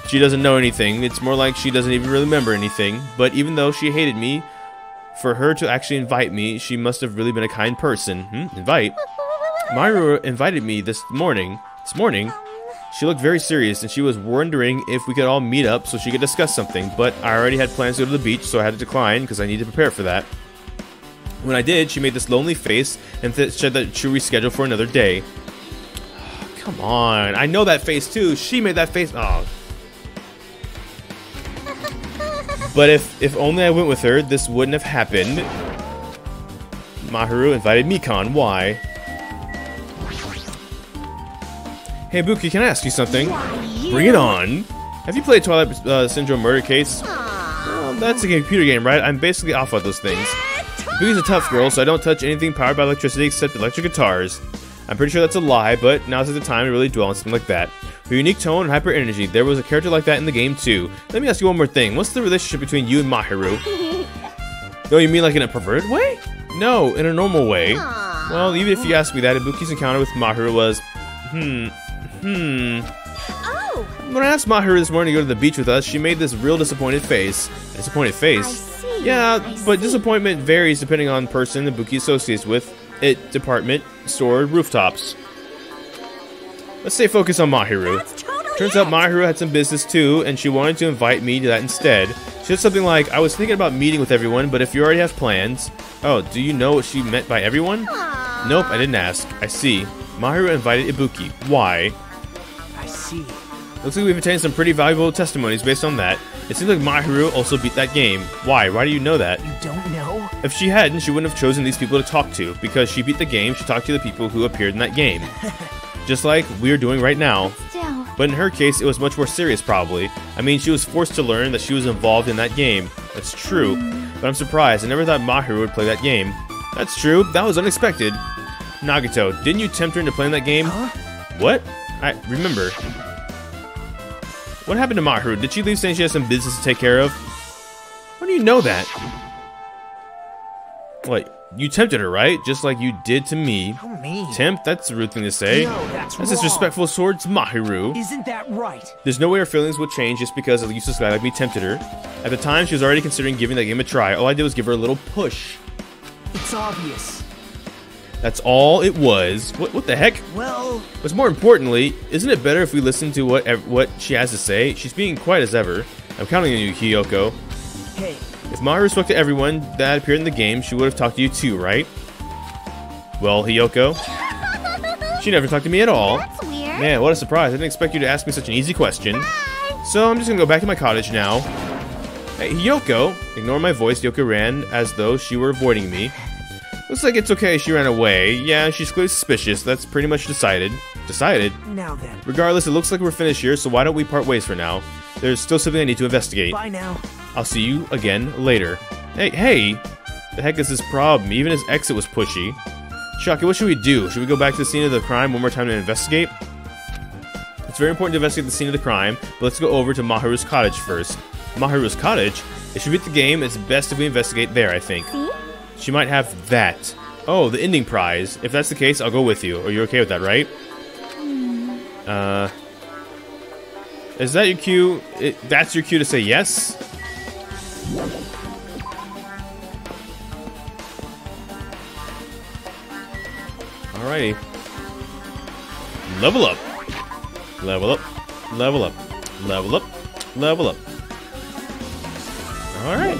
she doesn't know anything. It's more like she doesn't even really remember anything. But even though she hated me, for her to actually invite me, she must have really been a kind person. Invite? Maharu invited me this morning. She looked very serious, and she was wondering if we could all meet up so she could discuss something, but I already had plans to go to the beach, so I had to decline because I needed to prepare for that. When I did, she made this lonely face and said that she'll reschedule for another day. Come on, I know that face too. She made that face. Oh. But if only I went with her, this wouldn't have happened. Maharu invited Mikan. Why? Hey, Buki, can I ask you something? Bring it on. Have you played Twilight Syndrome Murder Case? Well, that's a computer game, right? I'm basically off on those things. Buki's a tough girl, so I don't touch anything powered by electricity except electric guitars. I'm pretty sure that's a lie, but now's the time to really dwell on something like that. Her unique tone and hyper energy, there was a character like that in the game too. Let me ask you one more thing. What's the relationship between you and Maharu? Oh, you mean like in a perverted way? No, in a normal way. Well, even if you ask me that, Ibuki's encounter with Maharu was... Oh! When I asked Maharu this morning to go to the beach with us, she made this real disappointed face. Disappointed face? I see. Yeah, I but see. disappointment varies depending on the person Ibuki associates with it, department, store, rooftops. Let's stay focused on Maharu. That's totally Turns out it. Maharu had some business too, and she wanted to invite me to that instead. She said something like, I was thinking about meeting with everyone, but if you already have plans... Oh, do you know what she meant by everyone? Nope, I didn't ask. I see. Maharu invited Ibuki. Why? I see. Looks like we've obtained some pretty valuable testimonies based on that. It seems like Maharu also beat that game. Why? Why do you know that? You don't know? If she hadn't, she wouldn't have chosen these people to talk to. Because she beat the game, she talked to the people who appeared in that game. Just like we're doing right now. Still. But in her case, it was much more serious, probably. I mean, she was forced to learn that she was involved in that game. That's true. But I'm surprised. I never thought Maharu would play that game. That's true. That was unexpected. Nagito, didn't you tempt her into playing that game? Huh? What? I remember. What happened to Maharu? Did she leave saying she has some business to take care of? How do you know that? What? You tempted her, right? Just like you did to me. How mean. Tempt? That's a rude thing to say. No, that's wrong. disrespectful towards Maharu. Isn't that right? There's no way her feelings would change just because a useless guy like me tempted her. At the time, she was already considering giving that game a try. All I did was give her a little push. It's obvious. That's all it was. What the heck? Well... But more importantly, isn't it better if we listen to what she has to say? She's being quiet as ever. I'm counting on you, Hiyoko. Hey. If Maharu spoke to everyone that appeared in the game, she would have talked to you too, right? Well, Hiyoko, she never talked to me at all. That's weird. Man, what a surprise. I didn't expect you to ask me such an easy question. So I'm just gonna go back to my cottage now. Hey, Hiyoko! Ignore my voice. Hiyoko ran as though she were avoiding me. Looks like it's okay she ran away. Yeah, she's clearly suspicious. That's pretty much decided. Decided? Now then. Regardless, it looks like we're finished here, so why don't we part ways for now? There's still something I need to investigate. Bye now. I'll see you again later. Hey! The heck is this problem? Even his exit was pushy. Shocky, what should we do? Should we go back to the scene of the crime one more time to investigate? It's very important to investigate the scene of the crime, but let's go over to Maharu's cottage first. Maharu's cottage? If she beat the game, it's best if we investigate there, I think. See? She might have that. Oh, the ending prize. If that's the case, I'll go with you. Are you okay with that, right? Is that your cue? That's your cue to say yes? Alrighty. Level up. Level up. Level up. Level up. Level up. Alright.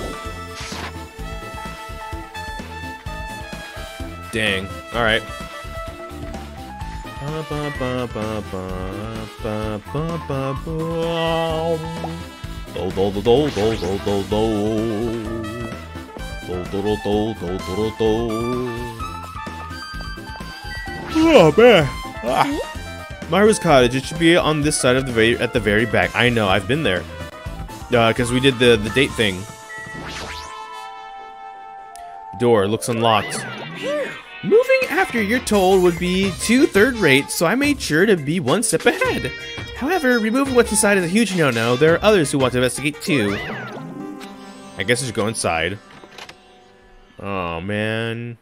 Dang. Alright. Oh man. Maharu's cottage. It should be on this side of the at the very back. I know. I've been there. Because we did the date thing. Door looks unlocked. Moving after you're told would be too third-rate, so I made sure to be one step ahead. However, removing what's inside is a huge no-no. There are others who want to investigate too. I guess I should go inside. Oh, man.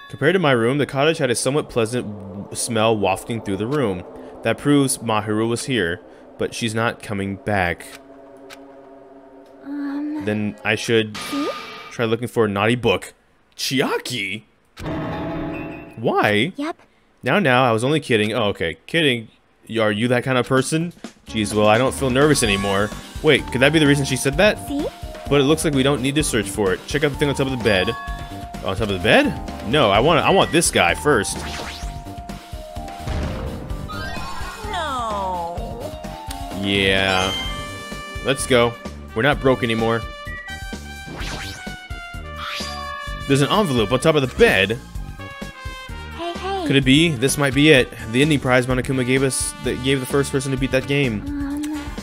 Compared to my room, the cottage had a somewhat pleasant smell wafting through the room. That proves Maharu was here, but she's not coming back. Then I should try looking for a naughty book. Chiaki? Why? Yep. Now, I was only kidding. Oh, okay. Kidding. Are you that kind of person? Jeez, well, I don't feel nervous anymore. Wait, could that be the reason she said that? See? But it looks like we don't need to search for it. Check out the thing on top of the bed. On top of the bed? No, I want this guy first. No. Yeah. Let's go. We're not broke anymore. There's an envelope on top of the bed. Hey. Could it be? This might be it. The ending prize Monokuma gave us that gave the first person to beat that game.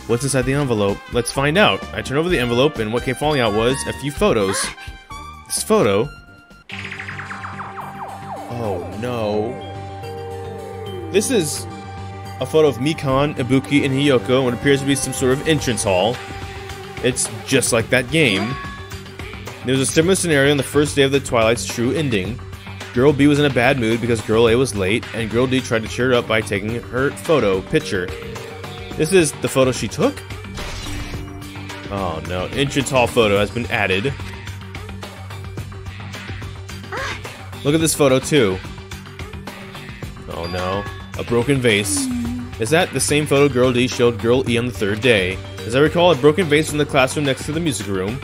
What's inside the envelope? Let's find out. I turned over the envelope, and what came falling out was a few photos. This photo. Oh no. This is a photo of Mikan, Ibuki, and Hiyoko in what appears to be some sort of entrance hall. It's just like that game. There was a similar scenario on the first day of the Twilight's true ending. Girl B was in a bad mood because Girl A was late, and Girl D tried to cheer her up by taking her picture. This is the photo she took? Oh no, entrance hall photo has been added. Look at this photo too. Oh no, a broken vase. Is that the same photo Girl D showed Girl E on the third day? As I recall, a broken vase in the classroom next to the music room.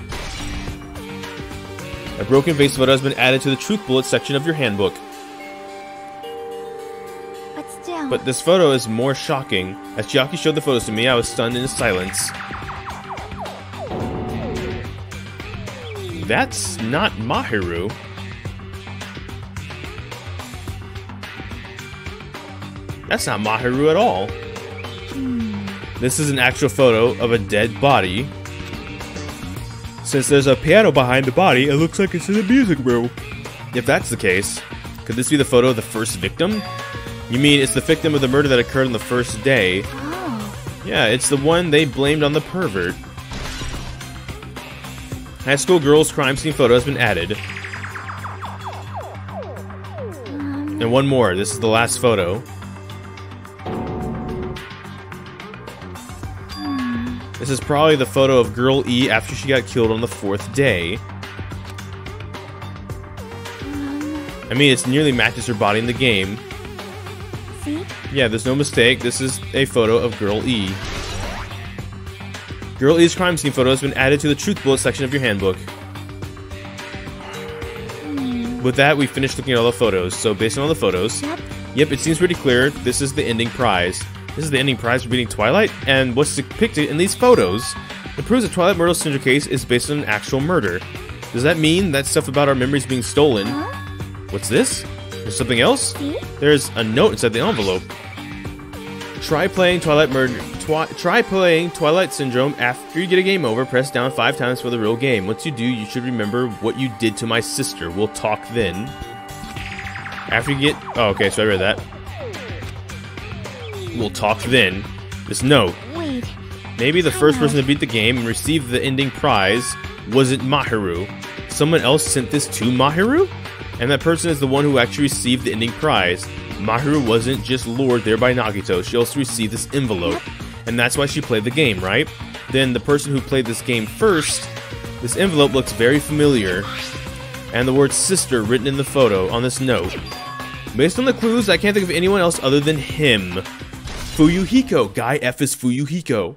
A broken vase photo has been added to the truth bullet section of your handbook. But still. But this photo is more shocking. As Chiaki showed the photos to me, I was stunned into silence. That's not Maharu. That's not Maharu at all. This is an actual photo of a dead body. Since there's a piano behind the body, it looks like it's in the music room. If that's the case, could this be the photo of the first victim? You mean it's the victim of the murder that occurred on the first day? Oh. Yeah, it's the one they blamed on the pervert. High school girls' crime scene photo has been added. And one more. This is the last photo. This is probably the photo of Girl E after she got killed on the 4th day. I mean, it nearly matches her body in the game. See? Yeah, there's no mistake. This is a photo of Girl E. Girl E's crime scene photo has been added to the truth bullet section of your handbook. With that, we finished looking at all the photos. So, based on all the photos, yep, it seems pretty clear. This is the ending prize. This is the ending prize for beating Twilight, and what's depicted in these photos, it proves that Twilight Myrtle's Cinder case is based on an actual murder. Does that mean that stuff about our memories being stolen? What's this? There's something else? There's a note inside the envelope. Try playing Twilight Syndrome after you get a game over. Press down 5 times for the real game. Once you do, you should remember what you did to my sister. We'll talk then. After you get... Oh, okay, so I read that. We'll talk then. This note. Wait. Maybe the first person to beat the game and receive the ending prize wasn't Maharu. Someone else sent this to Maharu? And that person is the one who actually received the ending prize. Maharu wasn't just lured there by Nagito. She also received this envelope. And that's why she played the game, right? Then the person who played this game first, this envelope looks very familiar. And the word sister written in the photo on this note. Based on the clues, I can't think of anyone else other than him. Fuyuhiko. Guy F is Fuyuhiko.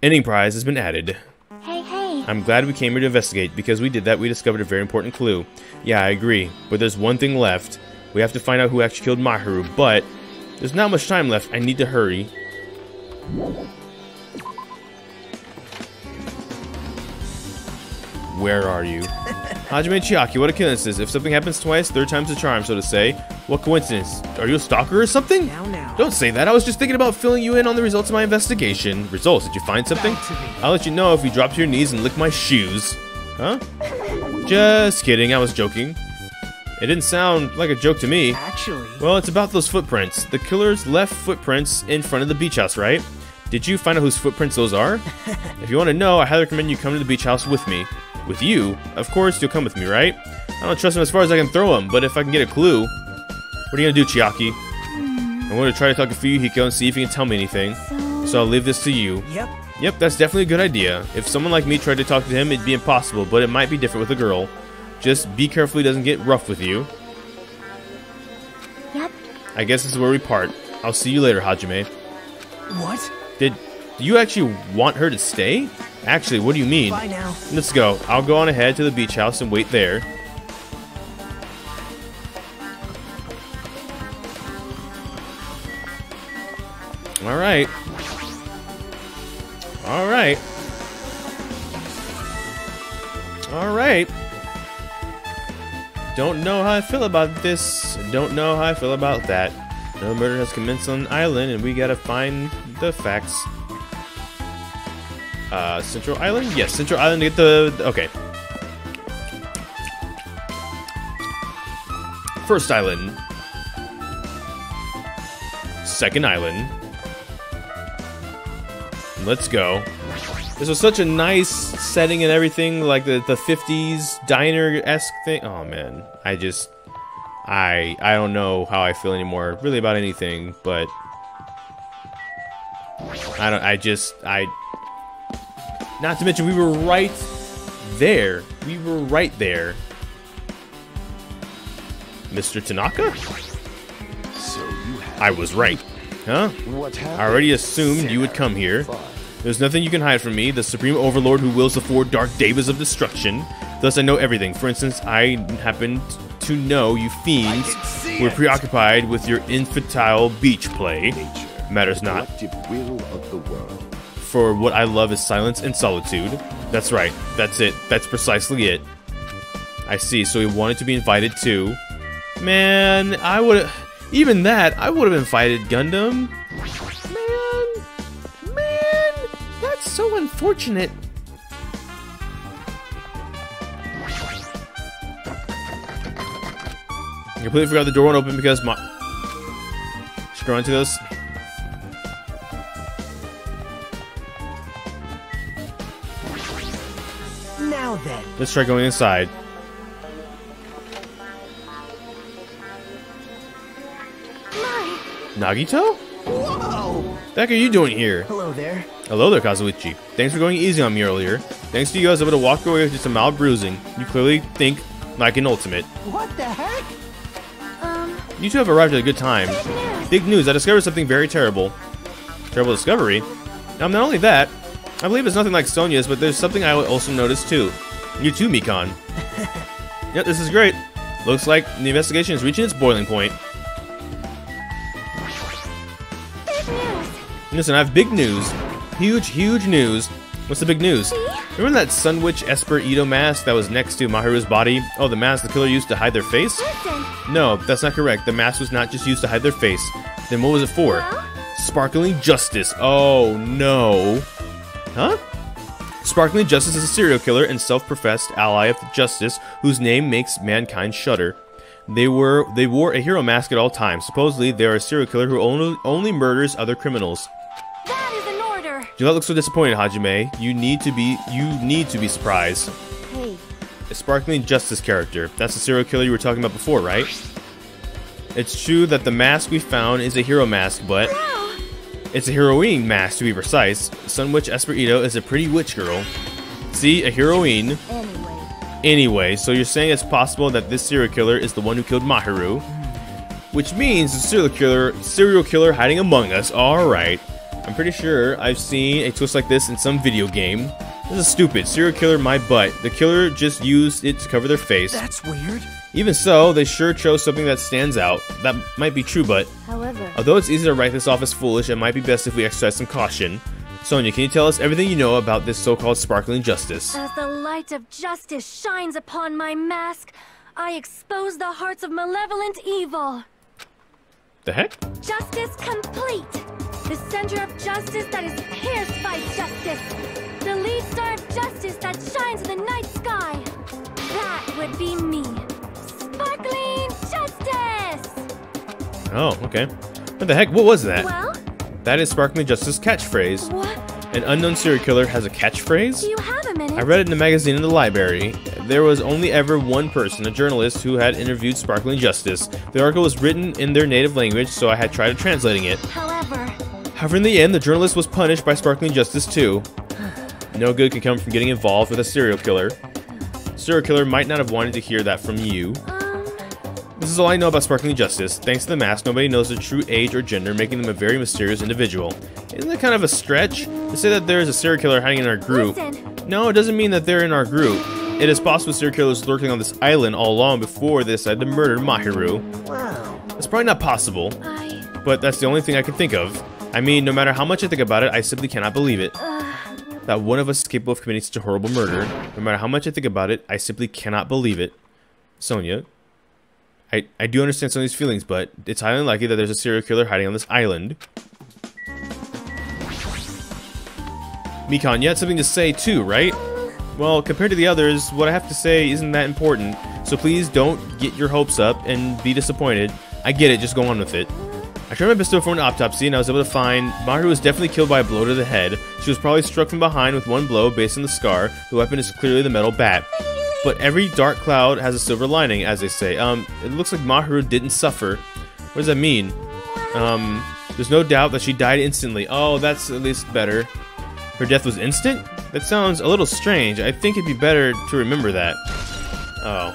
Ending prize has been added. Hey. I'm glad we came here to investigate. Because we did that, we discovered a very important clue. Yeah, I agree. But there's one thing left. We have to find out who actually killed Maharu. But there's not much time left. I need to hurry. Where are you? Hajime Chiaki, what a coincidence. If something happens twice, third time's the charm, so to say. What coincidence? Are you a stalker or something? Now. Don't say that. I was just thinking about filling you in on the results of my investigation. Results? Did you find something? I'll let you know if you drop to your knees and lick my shoes. Huh? Just kidding. I was joking. It didn't sound like a joke to me. Actually... Well, it's about those footprints. The killer's left footprints in front of the beach house, right? Did you find out whose footprints those are? If you want to know, I highly recommend you come to the beach house with me. With you? Of course you'll come with me, right? I don't trust him as far as I can throw him, but if I can get a clue... What are you gonna do, Chiaki? I'm going to try to talk to Fuyuhiko and see if he can tell me anything. So I'll leave this to you. Yep, that's definitely a good idea. If someone like me tried to talk to him, it'd be impossible, but it might be different with a girl. Just be careful he doesn't get rough with you. Yep. I guess this is where we part. I'll see you later, Hajime. What? Do you actually want her to stay? Actually, what do you mean? Bye now. Let's go. I'll go on ahead to the beach house and wait there. Alright. Alright. Alright. Don't know how I feel about this. Don't know how I feel about that. No murder has commenced on an island, and we gotta find the facts. Central Island? Yes, Central Island to get the... Okay. First island. Second island. Let's go. This was such a nice setting and everything, like the 50s diner-esque thing. Oh man, I don't know how I feel anymore, really, about anything, but not to mention we were right there. We were right there. Mr. Tanaka? I was right. Huh? I already assumed you would come here. There's nothing you can hide from me, the supreme overlord who wills the 4 dark devas of destruction. Thus I know everything. For instance, I happened to know you fiends were preoccupied with your infantile beach play. Matters not. For what I love is silence and solitude. That's right. That's it. That's precisely it. I see. So he wanted to be invited too. Man, I would... Even that, I would have invited Gundam. Man, that's so unfortunate. I completely forgot the door won't open because my... Scroll into this. Now then. Let's try going inside. Nagito? Whoa! The heck are you doing here? Hello there. Hello there, Kazuichi. Thanks for going easy on me earlier. Thanks to you, I was able to walk away with just a mild bruising. You clearly think like an ultimate. What the heck? You two have arrived at a good time. Big news, I discovered something very terrible. Terrible discovery? Now, not only that, I believe it's nothing like Sonya's, but there's something I also noticed too. You too, Mikan. Yep, this is great. Looks like the investigation is reaching its boiling point. Listen, I have big news. Huge news. What's the big news? Remember that Sun Witch Esper Ito mask that was next to Maharu's body? Oh, the mask the killer used to hide their face? No, that's not correct. The mask was not just used to hide their face. Then what was it for? Sparkling Justice. Oh, no. Huh? Sparkling Justice is a serial killer and self-professed ally of justice whose name makes mankind shudder. They wore a hero mask at all times. Supposedly, they are a serial killer who only murders other criminals. That is an order. Do not look so disappointed, Hajime. You need to be surprised. Hey. A Sparkling Justice character. That's the serial killer you were talking about before, right? It's true that the mask we found is a hero mask, but it's a heroine mask to be precise. Sun Witch Esper Ito is a pretty witch girl. See, a heroine. Anyway, so you're saying it's possible that this serial killer is the one who killed Maharu, which means the serial killer hiding among us. All right, I'm pretty sure I've seen a twist like this in some video game. This is stupid. Serial killer, my butt. The killer just used it to cover their face. That's weird. Even so, they sure chose something that stands out. That might be true, but However, although it's easy to write this off as foolish, it might be best if we exercise some caution. Sonia, can you tell us everything you know about this so-called sparkling justice? As the light of justice shines upon my mask, I expose the hearts of malevolent evil. The heck? Justice complete. The center of justice that is pierced by justice. The lead star of justice that shines in the night sky. That would be me. Sparkling justice! Oh, okay. What the heck? What was that? Well? That is Sparkling Justice's catchphrase. What? An unknown serial killer has a catchphrase? Do you have a minute? I read it in a magazine in the library. There was only ever one person, a journalist, who had interviewed Sparkling Justice. The article was written in their native language, so I had tried translating it. However, in the end, the journalist was punished by Sparkling Justice too. No good can come from getting involved with a serial killer. Serial killer might not have wanted to hear that from you. This is all I know about Sparkling Justice. Thanks to the mask, nobody knows their true age or gender, making them a very mysterious individual. Isn't that kind of a stretch? To say that there is a serial killer hiding in our group. No, it doesn't mean that they're in our group. It is possible serial killers lurking on this island all along before they decided to murder Maharu. Wow. It's probably not possible, but that's the only thing I can think of. I mean, no matter how much I think about it, I simply cannot believe it. That one of us is capable of committing such a horrible murder. No matter how much I think about it, I simply cannot believe it. Sonia, I do understand some of these feelings, but it's highly unlikely that there's a serial killer hiding on this island. Mikan, you had something to say too, right? Well, compared to the others, what I have to say isn't that important, so please don't get your hopes up and be disappointed. I get it, just go on with it. I tried my best to perform an autopsy, and I was able to find Maharu was definitely killed by a blow to the head. She was probably struck from behind with one blow based on the scar. The weapon is clearly the metal bat. But every dark cloud has a silver lining, as they say. It looks like Maharu didn't suffer. What does that mean? There's no doubt that she died instantly. Oh, that's at least better. Her death was instant? That sounds a little strange. I think it'd be better to remember that. Oh.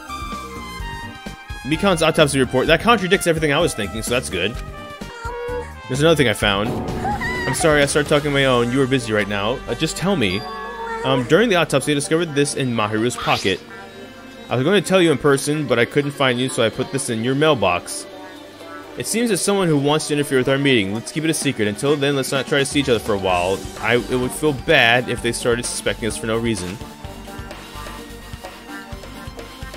Mikan's autopsy report. That contradicts everything I was thinking, so that's good. There's another thing I found. I'm sorry I started talking on my own. You were busy right now. Just tell me. During the autopsy, I discovered this in Maharu's pocket. I was going to tell you in person, but I couldn't find you, so I put this in your mailbox. It seems it's someone who wants to interfere with our meeting. Let's keep it a secret. Until then, let's not try to see each other for a while. It would feel bad if they started suspecting us for no reason.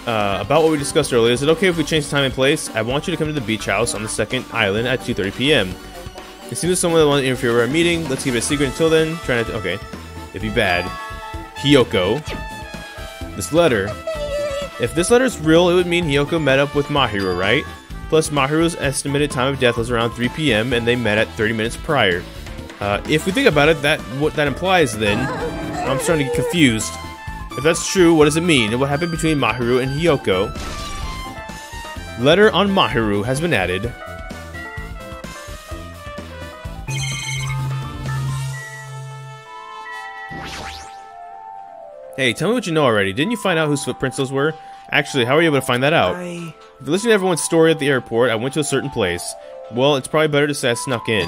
About what we discussed earlier, is it okay if we change the time and place? I want you to come to the beach house on the second island at 2:30 p.m. It seems someone that wants to interfere with our meeting. Let's keep it a secret until then. Try not to. Okay. It'd be bad. Hiyoko. This letter. If this letter is real, it would mean Hiyoko met up with Maharu, right? Plus, Maharu's estimated time of death was around 3 p.m. and they met at 30 minutes prior. If we think about it, what that implies then, I'm starting to get confused. If that's true, what does it mean? And what happened between Maharu and Hiyoko? Letter on Maharu has been added. Hey, tell me what you know already. Didn't you find out whose footprints those were? Actually, how were you able to find that out? If you listen to everyone's story at the airport, I went to a certain place. Well, it's probably better to say I snuck in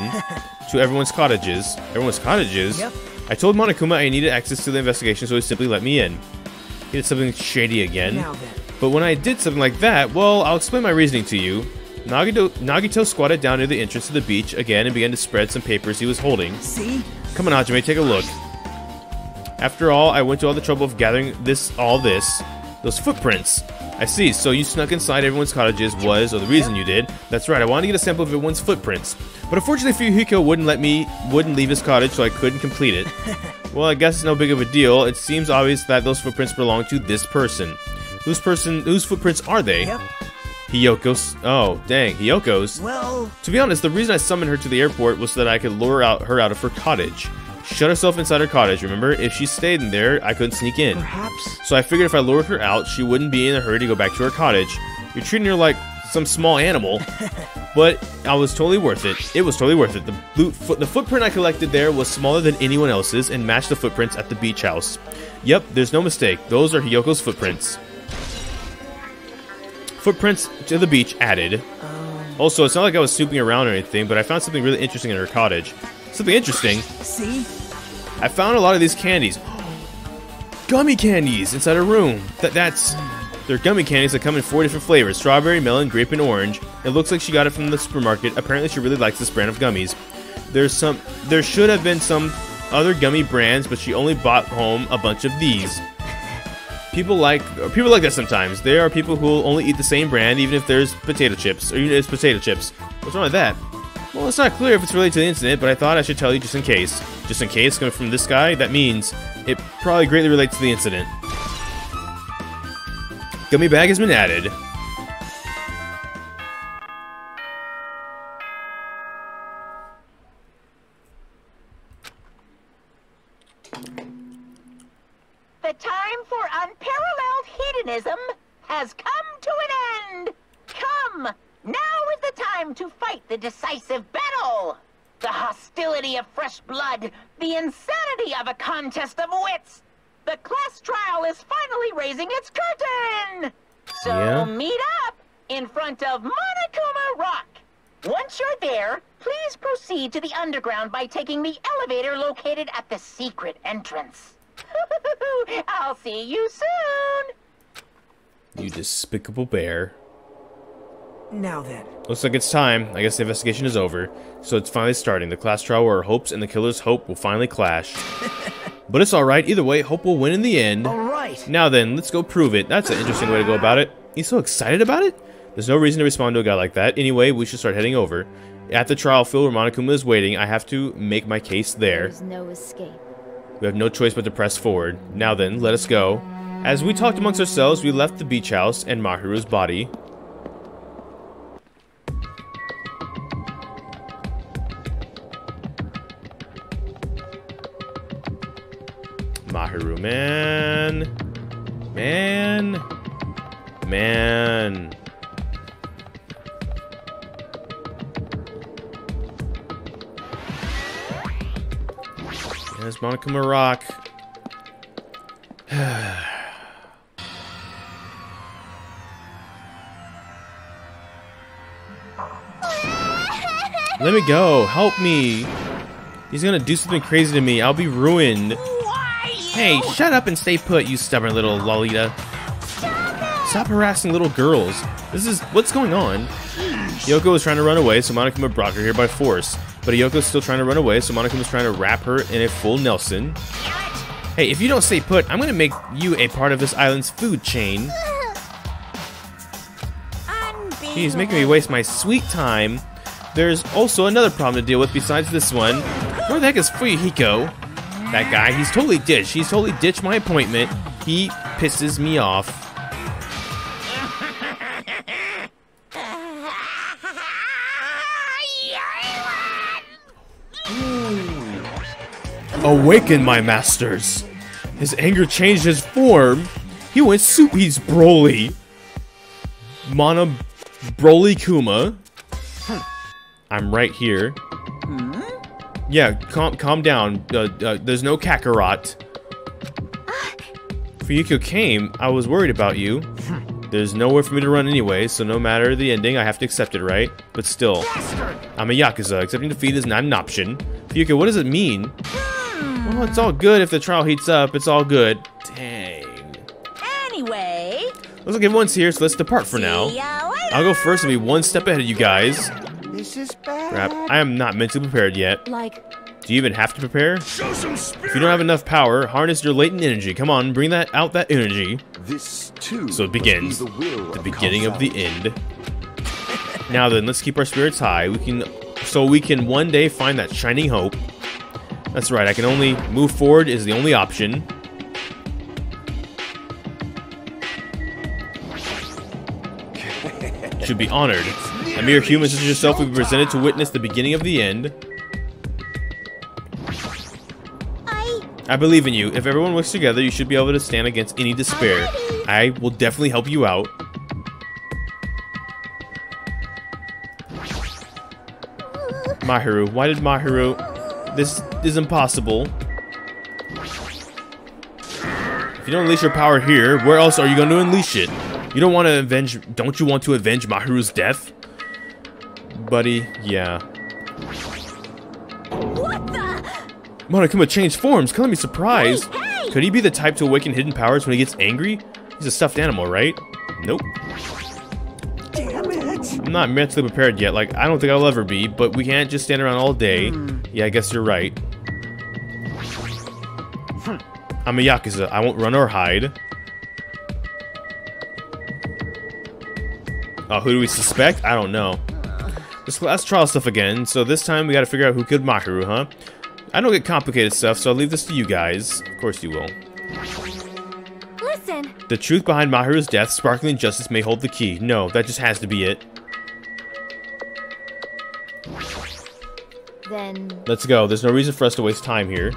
to everyone's cottages. Everyone's cottages? Yep. I told Monokuma I needed access to the investigation, so he simply let me in. He did something shady again. But when I did something like that, well, I'll explain my reasoning to you. Nagito squatted down near the entrance to the beach again and began to spread some papers he was holding. See? Come on, Hajime, take a look. After all, I went to all the trouble of gathering those footprints. I see, so you snuck inside everyone's cottages or the reason you did. That's right, I wanted to get a sample of everyone's footprints. But unfortunately for you, Hiko wouldn't leave his cottage, so I couldn't complete it. Well, I guess it's no big of a deal. It seems obvious that those footprints belong to this person. Whose footprints are they? Yep. Hiyoko's. Oh, dang, Hiyoko's. Well, to be honest, the reason I summoned her to the airport was so that I could lure her out of her cottage. Shut herself inside her cottage, remember? If she stayed in there, I couldn't sneak in. perhaps. So I figured if I lured her out, she wouldn't be in a hurry to go back to her cottage. You're treating her like some small animal, but I was totally worth it. It was totally worth it. The footprint I collected there was smaller than anyone else's and matched the footprints at the beach house. Yep, there's no mistake. Those are Hiyoko's footprints. Footprints to the beach added. Also, it's not like I was snooping around or anything, but I found something really interesting in her cottage. Something interesting. See? I found a lot of these candies. Gummy candies inside her room. They're gummy candies that come in 4 different flavors: strawberry, melon, grape, and orange. It looks like she got it from the supermarket. Apparently, she really likes this brand of gummies. There should have been some other gummy brands, but she only bought home a bunch of these. People like that sometimes. There are people who will only eat the same brand, even if there's potato chips, or even if it's potato chips. What's wrong with that? Well, it's not clear if it's related to the incident, but I thought I should tell you just in case. Just in case, coming from this guy, that means it probably greatly relates to the incident. Gummy bag has been added. The time for unparalleled hedonism has come to an end. Come, now is the time to fight the decisive battle. The hostility of fresh blood, the insanity of a contest of wits. The class trial is finally raising its curtain. So meet up in front of Monokuma Rock. Once you're there, please proceed to the underground by taking the elevator located at the secret entrance. I'll see you soon! You despicable bear. Now then. Looks like it's time. I guess the investigation is over. So it's finally starting. The class trial where our hopes and the killer's hope will finally clash. But it's alright. Either way, hope will win in the end. Alright. Now then, let's go prove it. That's an interesting way to go about it. He's so excited about it? There's no reason to respond to a guy like that. Anyway, we should start heading over. At the trial field where Monokuma is waiting, I have to make my case there. There's no escape. We have no choice but to press forward. Now then, let us go. As we talked amongst ourselves, we left the beach house and Maharu's body. Maharu, man. There's Monokuma Rock. Let me go. Help me. He's gonna do something crazy to me. I'll be ruined. Hey, shut up and stay put, you stubborn little Lolita. Stop harassing little girls. What's going on? Yoko was trying to run away, so Monokuma brought her here by force. But Yoko's still trying to run away, so Monokuma's trying to wrap her in a full Nelson. Hey, if you don't stay put, I'm gonna make you a part of this island's food chain. He's making me waste my sweet time. There's also another problem to deal with besides this one. Where the heck is Fuyuhiko? That guy, he's totally ditched. He's totally ditched my appointment. He pisses me off. Awaken, my masters! His anger changed his form. He went he's Broly. Broly Kuma. I'm right here. Yeah, calm down. There's no Kakarot. Fuyuhiko came. I was worried about you. There's nowhere for me to run anyway, so no matter the ending, I have to accept it, right? But still, I'm a Yakuza. Accepting defeat is not an option. Fuyuhiko, what does it mean? Well, it's all good if the trial heats up. It's all good. Dang. Anyway, Looks like everyone's here, so let's depart for now. I'll go first and be one step ahead of you guys. This is bad. Crap, I am not mentally prepared yet. Like, Do you even have to prepare? If you don't have enough power, harness your latent energy. Come on, bring that energy. This too. So it begins. The beginning of the end. Now then, let's keep our spirits high. So we can one day find that shining hope. That's right, I can only move forward is the only option. Should be honored. A mere human such as yourself will be presented to witness the beginning of the end. I believe in you. If everyone works together, you should be able to stand against any despair. I will definitely help you out. Maharu. Why did Maharu... This is impossible. If you don't unleash your power here, where else are you going to unleash it? You don't want to avenge... Don't you want to avenge Maharu's death? Buddy, yeah. What the? Monokuma changed forms. Color me surprised. Hey! Could he be the type to awaken hidden powers when he gets angry? He's a stuffed animal, right? Nope. Damn it! I'm not mentally prepared yet. Like, I don't think I'll ever be, but we can't just stand around all day. Yeah, I guess you're right. I'm a Yakuza. I won't run or hide. Oh, who do we suspect? I don't know. This class trial stuff again, so this time we gotta figure out who killed Maharu, huh? I don't get complicated stuff, so I'll leave this to you guys. Of course you will. Listen. The truth behind Maharu's death, sparkling justice may hold the key. No, that just has to be it. Then... Let's go. There's no reason for us to waste time here.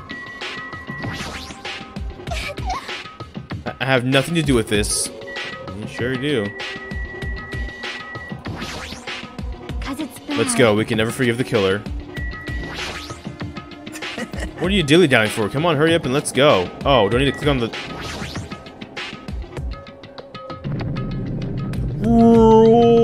I have nothing to do with this. You sure do. Let's go. We can never forgive the killer. What are you dilly-dallying for? Come on, hurry up and let's go. Oh, do I need to click on the... Roar!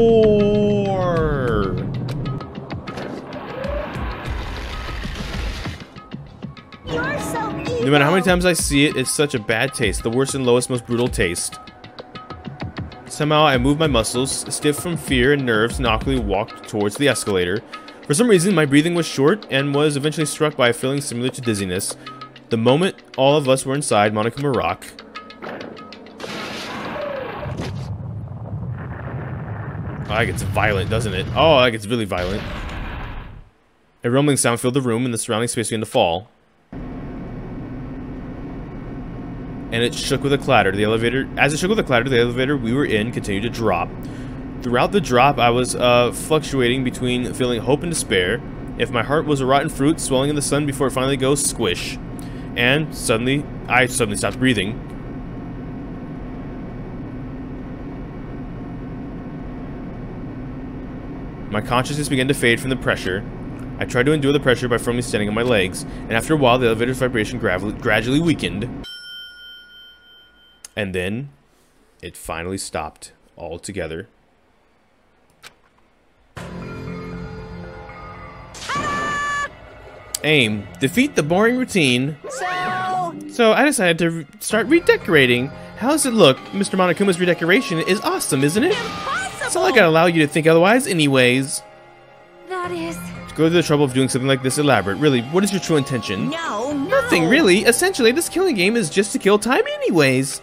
You're so evil. No matter how many times I see it, it's such a bad taste. The worst and lowest, most brutal taste. Somehow I moved my muscles, stiff from fear and nerves, and awkwardly walked towards the escalator. For some reason, my breathing was short and was eventually struck by a feeling similar to dizziness. The moment all of us were inside Monokuma Rock. Oh, that gets violent, doesn't it? Oh, that gets really violent. A rumbling sound filled the room and the surrounding space began to fall. And it shook with a clatter. The elevator, as it shook with a clatter, the elevator we were in continued to drop. Throughout the drop, I was fluctuating between feeling hope and despair. If my heart was a rotten fruit swelling in the sun before it finally goes squish. And I suddenly stopped breathing. My consciousness began to fade from the pressure. I tried to endure the pressure by firmly standing on my legs, and after a while, the elevator's vibration gradually weakened. And then, it finally stopped altogether. Aim. Defeat the boring routine. So I decided to start redecorating. How does it look? Mr. Monokuma's redecoration is awesome, isn't it? It's not like I allow you to think otherwise anyways. That is... To go to the trouble of doing something like this elaborate. Really, what is your true intention? No. Nothing, really. Essentially, this killing game is just to kill time anyways.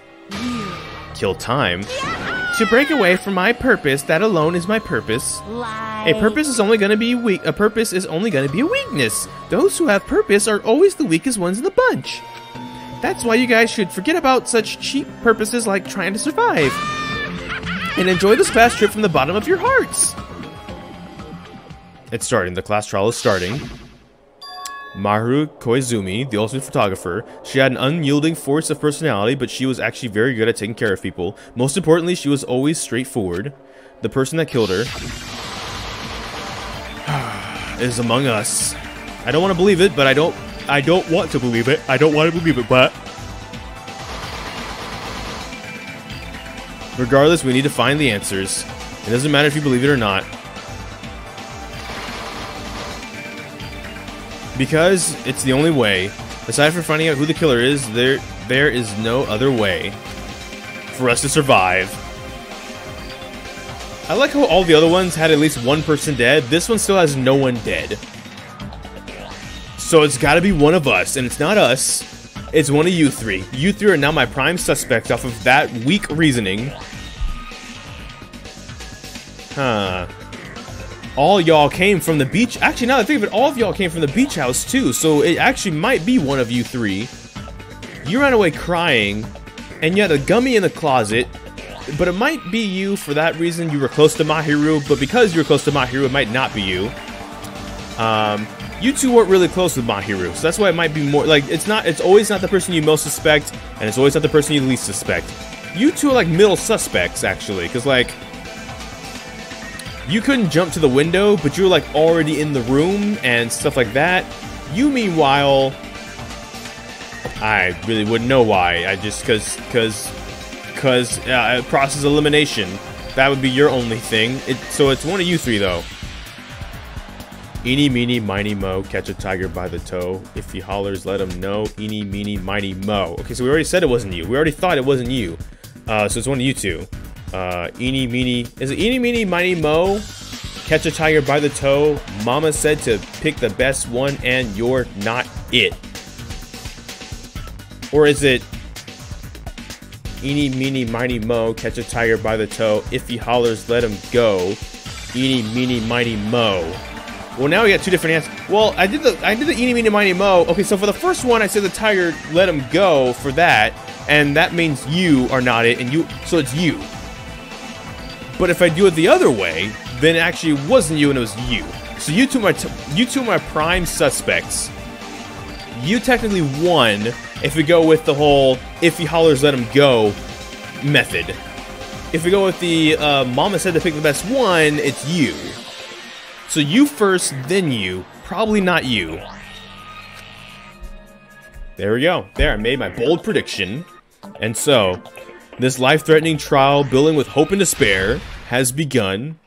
Kill time? To break away from my purpose, that alone is my purpose. A purpose is only going to be weak. A purpose is only going to be a weakness. Those who have purpose are always the weakest ones in the bunch. That's why you guys should forget about such cheap purposes like trying to survive. And enjoy this class trip from the bottom of your hearts. It's starting. The class trial is starting. Maharu Koizumi, the ultimate photographer. She had an unyielding force of personality, but she was actually very good at taking care of people. Most importantly, she was always straightforward. The person that killed her is among us. I don't want to believe it, but I don't want to believe it. I don't want to believe it, but regardless, we need to find the answers. It doesn't matter if you believe it or not. Because it's the only way. Aside from finding out who the killer is, there is no other way for us to survive. I like how all the other ones had at least one person dead. This one still has no one dead. So it's gotta be one of us, and it's not us. It's one of you three. You three are now my prime suspects off of that weak reasoning. Huh. All y'all came from the beach. Actually, now that I think of it, all of y'all came from the beach house too. So it actually might be one of you three. You ran away crying, and you had a gummy in the closet. But it might be you for that reason. You were close to Maharu, but because you were close to Maharu, it might not be you. You two weren't really close with Maharu, so that's why it might be more like it's always not the person you most suspect, and it's always not the person you least suspect. You two are like middle suspects actually, because like you couldn't jump to the window, but you were like already in the room and stuff like that. You meanwhile, I really wouldn't know why. I just because process elimination, that would be your only thing. So it's one of you three though. Eeny, meeny, miny, mo, catch a tiger by the toe. If he hollers, let him know. Eeny, meeny, miny, mo. Okay, so we already said it wasn't you. We already thought it wasn't you. So it's one of you two. Eeny, meeny. Is it eeny, meeny, miny, mo? Catch a tiger by the toe. Mama said to pick the best one, and you're not it. Or is it eeny, meeny, miny, mo, catch a tiger by the toe. If he hollers, let him go. Eeny, meeny, miny, mo. Well, now we got two different answers. Well, I did the eeny, meeny, miny, mo. Okay, so for the first one, I said the tiger let him go for that, and that means you are not it, and you, so it's you. But if I do it the other way, then it actually wasn't you, and it was you. So you two are my prime suspects. You technically won if we go with the whole if he hollers let him go method. If we go with the mama said to pick the best one, it's you. So you first, then you. Probably not you. There we go. There, I made my bold prediction. And so, this life-threatening trial building with hope and despair has begun.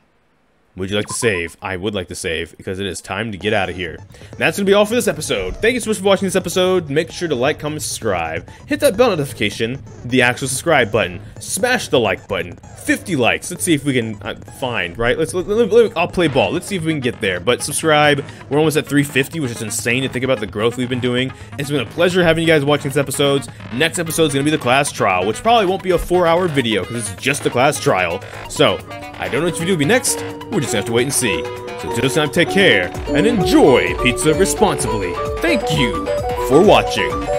Would you like to save? I would like to save, because it is time to get out of here. And that's going to be all for this episode. Thank you so much for watching this episode. Make sure to like, comment, subscribe. Hit that bell notification, the actual subscribe button. Smash the like button. 50 likes. Let's see if we can find, right? I'll play ball. Let's see if we can get there. But subscribe. We're almost at 350, which is insane to think about the growth we've been doing. It's been a pleasure having you guys watching these episodes. Next episode is going to be the class trial, which probably won't be a 4-hour video, because it's just a class trial. So, I don't know what video will be next. We're just gonna have to wait and see. So until this time, take care and enjoy pizza responsibly. Thank you for watching.